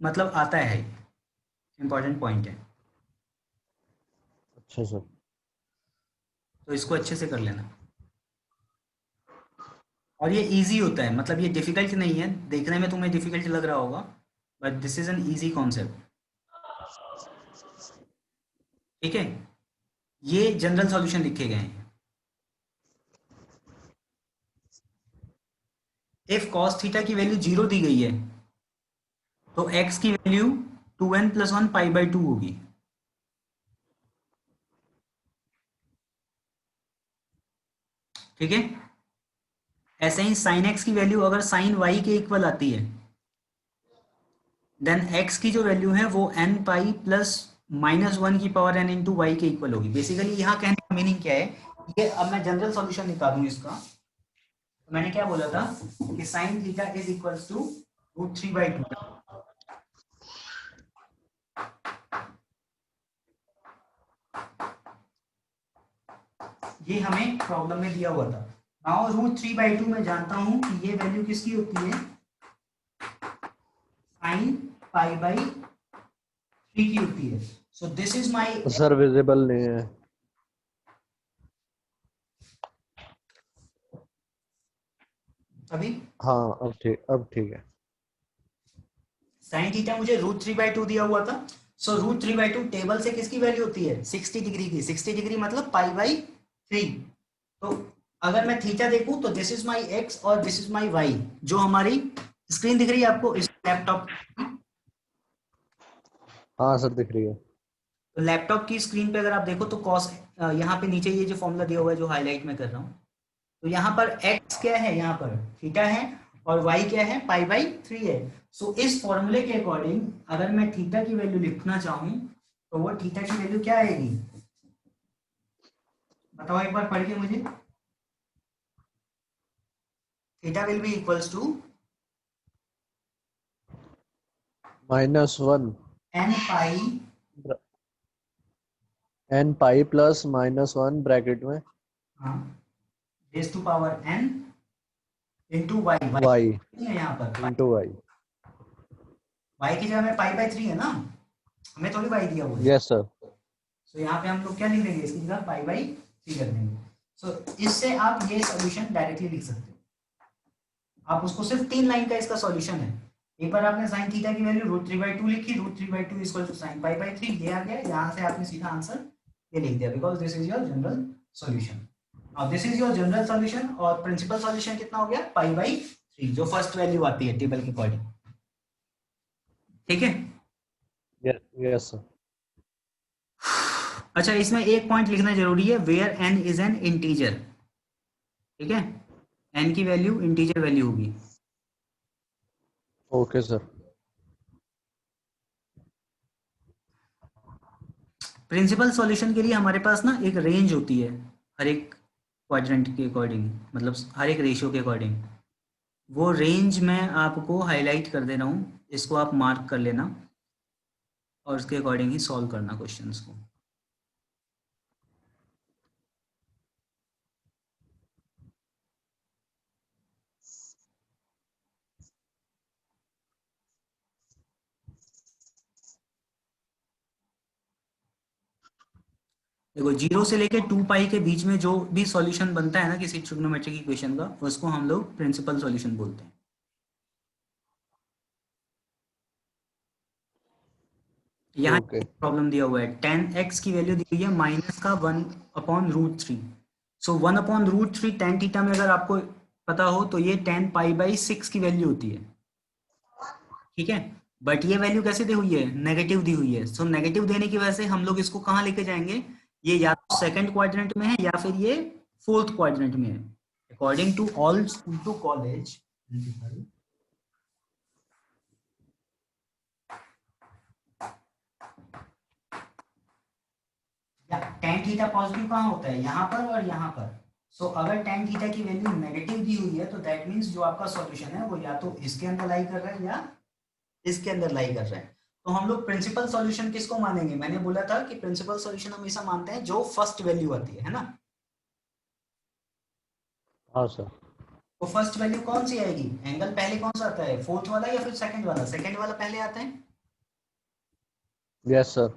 मतलब आता है, इंपॉर्टेंट पॉइंट है, अच्छा सर। तो इसको अच्छे से कर लेना। और ये इजी होता है, मतलब ये डिफिकल्ट नहीं है, देखने में तुम्हें डिफिकल्ट लग रहा होगा, but this is an easy concept, ठीक है। ये जनरल सॉल्यूशन लिखे गए हैं। इफ cos थीटा की वैल्यू 0 दी गई है, तो x की वैल्यू 2n+1 π/2 होगी, ठीक है। ऐसे ही sin x की वैल्यू अगर sin y के इक्वल आती है, देन x की जो वैल्यू है वो n पाई प्लस -1 की पावर n इंटू वाई के इक्वल होगी। बेसिकली यहाँ कहने का मीनिंग क्या है, ये अब मैं जनरल सॉल्यूशन निकालूं इसका, तो मैंने क्या बोला था कि sin theta is equals to √3/2। ये हमें प्रॉब्लम में दिया हुआ था। नाउ √3/2 मैं जानता हूं कि ये वैल्यू किसकी होती है, sin π/3 की होती है। So this is my, sir visible नहीं है। अभी हाँ अब ठीक है। sin थीटा मुझे √3/2 दिया हुआ था। सो √3/2 टेबल से किसकी वैल्यू होती है, 60 डिग्री की। 60 डिग्री मतलब π/3। तो अगर मैं थीटा देखूं तो दिस इज माय x और दिस इज माय y। जो हमारी स्क्रीन दिख रही है आपको इस लैपटॉप, हाँ सर दिख रही है। तो लैपटॉप की स्क्रीन पे अगर आप देखो तो कॉस, यहाँ पे नीचे ये जो फॉर्मूला दिया हुआ है जो हाईलाइट में कर रहा हूँ, तो यहाँ पर x क्या है, यहाँ पर थीटा है, और y क्या है, π/3 है। सो इस फॉर्मूले के अकॉर्डिंग अगर मैं थीटा की वैल्यू लिखना चाहूँ, तो वो थीटा की वैल्यू क्या आएगी, बताओ एक बार पढ़ के मुझे। Theta will be equals to -1 n n plus -1 bracket में raise to power n into y. y है यहाँ पर इंटू y। y की जगह में π/3 है ना, हमें थोड़ी y दिया हुआ है। Yes sir. सो यहाँ पे हम लोग क्या लिख देंगे, इसकी जगह π/3 कर देंगे। सो इससे आप ये सॉल्यूशन डायरेक्टली लिख सकते हो। आप उसको सिर्फ 3 लाइन का इसका सॉल्यूशन है। एक बार आपने sin थीटा की वैल्यू √3/2 लिखी, √3/2 इक्वल टू sin π/3, ये आ गया। यहाँ से आपने सीधा आंसर ये लिख दिया, because this is your general solution. और this is your general solution. और प्रिंसिपल सॉल्यूशन कितना हो गया, π/3, जो फर्स्ट वैल्यू आती है टेबल के अकॉर्डिंग, ठीक है। Yes sir. अच्छा, इसमें एक पॉइंट लिखना जरूरी है, where n is an integer, ठीक है। n की वैल्यू इंटीजर वैल्यू होगी। Okay sir. प्रिंसिपल सॉल्यूशन के लिए हमारे पास ना एक रेंज होती है हर एक क्वाड्रेंट के अकॉर्डिंग, मतलब हर एक रेशियो के अकॉर्डिंग। वो रेंज मैं आपको हाईलाइट कर दे रहा हूँ, इसको आप मार्क कर लेना और उसके अकॉर्डिंग ही सॉल्व करना क्वेश्चंस को। देखो 0 से लेके 2 पाई के बीच में जो भी सॉल्यूशन बनता है ना किसी ट्रिग्नोमेट्रिक इक्वेशन का, उसको हम लोग प्रिंसिपल सॉल्यूशन बोलते हैं। यहाँ ओके। प्रॉब्लम दिया हुआ है 10x की वैल्यू दी हुई है माइनस का 1/√3। सो 1/√3 tan थीटा में अगर आपको पता हो तो ये 10π/6 की वैल्यू होती है, ठीक है। बट ये वैल्यू कैसे दी हुई है, नेगेटिव दी हुई है। सो नेगेटिव देने की वजह से हम लोग इसको कहाँ लेके जाएंगे, ये या तो सेकंड क्वाड्रेंट में है या फिर ये फोर्थ क्वाड्रेंट में है। According to all school to college, या tan थीटा पॉजिटिव कहाँ होता है, यहाँ पर और यहाँ पर। सो अगर tan थीटा की वैल्यू नेगेटिव दी हुई है तो दैट मींस जो आपका सॉल्यूशन है वो या तो इसके अंदर लाई कर रहा है या इसके अंदर लाई कर रहा है। तो हम लोग प्रिंसिपल सॉल्यूशन किसको मानेंगे, मैंने बोला था कि प्रिंसिपल सॉल्यूशन हमेशा मानते हैं जो फर्स्ट वैल्यू आती है ना। हाँ सर। तो फर्स्ट वैल्यू कौन सी आएगी, एंगल पहले कौन सा आता है, फोर्थ वाला या फिर सेकंड वाला, सेकंड वाला पहले आता है। Yes sir.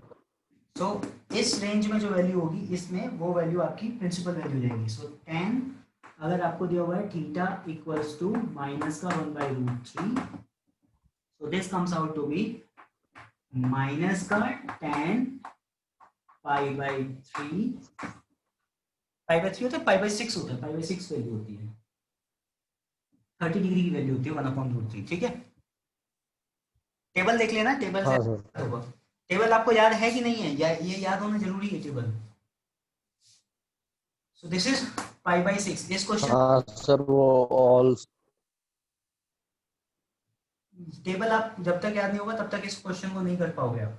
तो इस रेंज में जो वैल्यू होगी इसमें वो वैल्यू आपकी प्रिंसिपल वैल्यू जाएगी। सो tan अगर आपको दिया हुआ है थीटा इक्वल्स टू माइनस का 1/√3, so this comes out to be minus का tan π/3, π/3 होता है, π/6 होता है, π/6 वैल्यू होती है, 30 डिग्री की वैल्यू होती है 1/√3, ठीक है। टेबल देख लेना, टेबल हाँ से सर। होगा। टेबल आपको याद है कि नहीं है, या ये याद होना जरूरी है टेबल। So this is π/6। इस क्वेश्चन हाँ सर, वो ऑल टेबल आप जब तक याद नहीं होगा तब तक इस क्वेश्चन को नहीं कर पाओगे आप,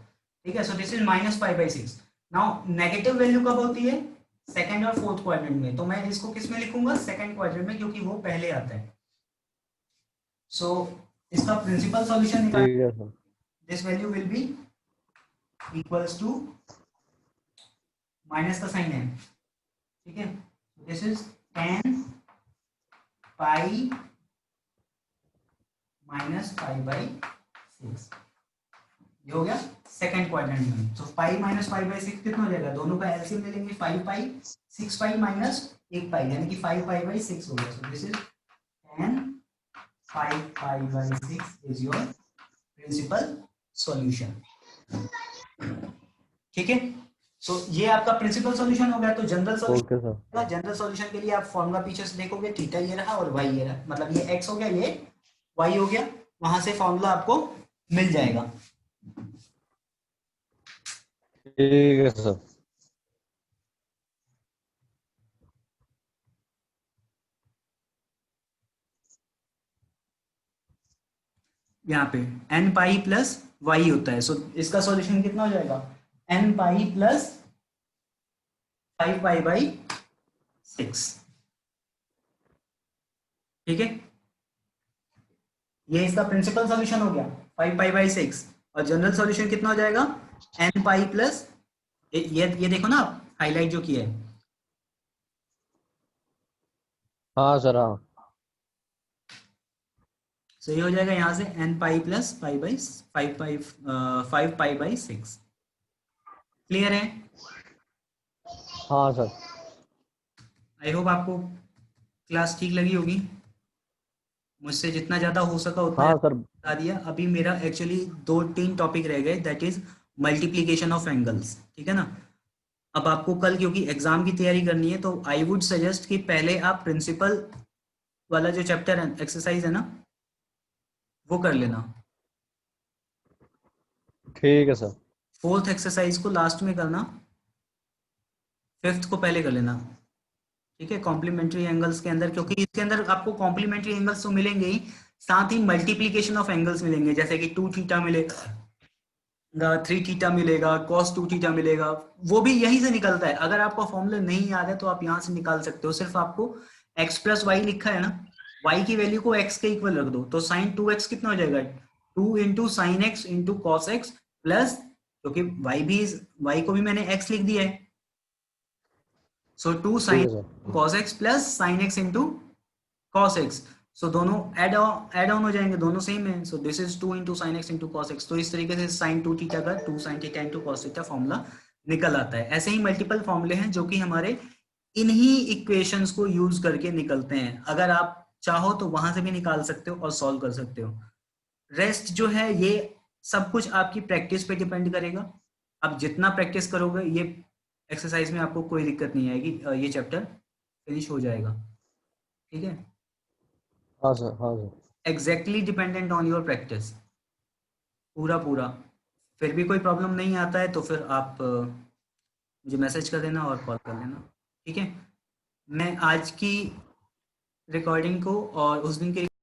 ठीक है। So this is minus π/6। Now negative value कब होती है, सेकंड और फोर्थ क्वाड्रेंट में। तो मैं इसको किस में लिखूंगा, सेकंड क्वाड्रेंट में, क्योंकि वो पहले आता है। सो इसका प्रिंसिपल सॉल्यूशन निकाल, ठीक है sir. This value will be equals to, minus का साइन है, ठीक है। This is tan pi minus π/6, ये हो गया सेकंड क्वाड्रेंट में। तो पाई माइनस π/6 कितना हो जाएगा, दोनों का एलसीएम ले लेंगे, 5π 6π माइनस 1π यानी कि 5π/6 हो गया। So this is tan 5π/6 is your principal solution, ठीक है। सो ये आपका प्रिंसिपल सॉल्यूशन हो गया। तो general solution, okay sir. General solution के लिए आप फॉर्मूला पीछे से देखोगे, थीटा ये रहा और वाई ये रहा, मतलब ये एक्स हो गया, ये वाई हो गया, वहां से फॉर्मूला आपको मिल जाएगा। ठीक है सर। यहाँ पे एन पाई प्लस वाई होता है। सो इसका सॉल्यूशन कितना हो जाएगा, एन पाई प्लस 5π/6, ठीक है। ये इसका प्रिंसिपल सॉल्यूशन हो गया 5π/6। और जनरल सॉल्यूशन कितना हो जाएगा, एन पाई प्लस, ये देखो ना आप हाईलाइट जो किया है, हाँ सर। हाँ सही हो जाएगा यहाँ से एन पाई प्लस 5π/6। क्लियर है, हाँ सर। आई होप आपको क्लास ठीक लगी होगी। मुझसे जितना ज्यादा हो सका उतना हाँ सर। बता दिया। अभी मेरा एक्चुअली 2-3 टॉपिक रह गए, that is multiplication of angles, ठीक है ना। अब आपको कल क्योंकि एग्जाम की तैयारी करनी है तो आई वुड सजेस्ट कि पहले आप प्रिंसिपल वाला जो चैप्टर है, एक्सरसाइज है ना, वो कर लेना। ठीक है सर। फोर्थ एक्सरसाइज को लास्ट में करना, फिफ्थ को पहले कर लेना, ठीक है। कॉम्प्लीमेंट्री एंगल्स के अंदर, क्योंकि इसके अंदर आपको कॉम्प्लीमेंट्री एंगल्स तो मिलेंगे ही, साथ ही मल्टीप्लीकेशन ऑफ एंगल्स मिलेंगे, जैसे कि 2 थीटा मिलेगा, 3 थीटा मिलेगा, cos 2 थीटा मिलेगा, वो भी यहीं से निकलता है। अगर आपको फॉर्मूला नहीं याद है तो आप यहाँ से निकाल सकते हो। सिर्फ आपको x प्लस वाई लिखा है ना, y की वैल्यू को x के इक्वल रख दो, तो साइन 2x कितना हो जाएगा, 2 into sine x into cos x plus, क्योंकि y को भी मैंने x लिख दिया है, सो 2 ठीक साइन है sir. Cos x plus sine x into cos x, so दोनों ऐड ऑन हो जाएंगे, दोनों सेम है, so this is 2 into sine x into cos x. तो इस तरीके से साइन 2 थीटा का 2 sine theta into cos theta formula निकल आता है। ऐसे ही मल्टीपल फॉर्मूले हैं जो कि हमारे इन्हीं इक्वेशंस को यूज करके निकलते हैं। अगर आप चाहो तो वहां से भी निकाल सकते हो और सॉल्व कर सकते हो। रेस्ट जो है ये सब कुछ आपकी प्रैक्टिस पे डिपेंड करेगा। आप जितना प्रैक्टिस करोगे ये एक्सरसाइज में आपको कोई दिक्कत नहीं आएगी, ये चैप्टर फिनिश हो जाएगा। ठीक है, हाँ सर, हाँ sir. Exactly dependent on your practice, पूरा पूरा। फिर भी कोई प्रॉब्लम नहीं आता है तो फिर आप मुझे मैसेज कर देना और कॉल कर लेना। ठीक है, मैं आज की रिकॉर्डिंग को और उस दिन की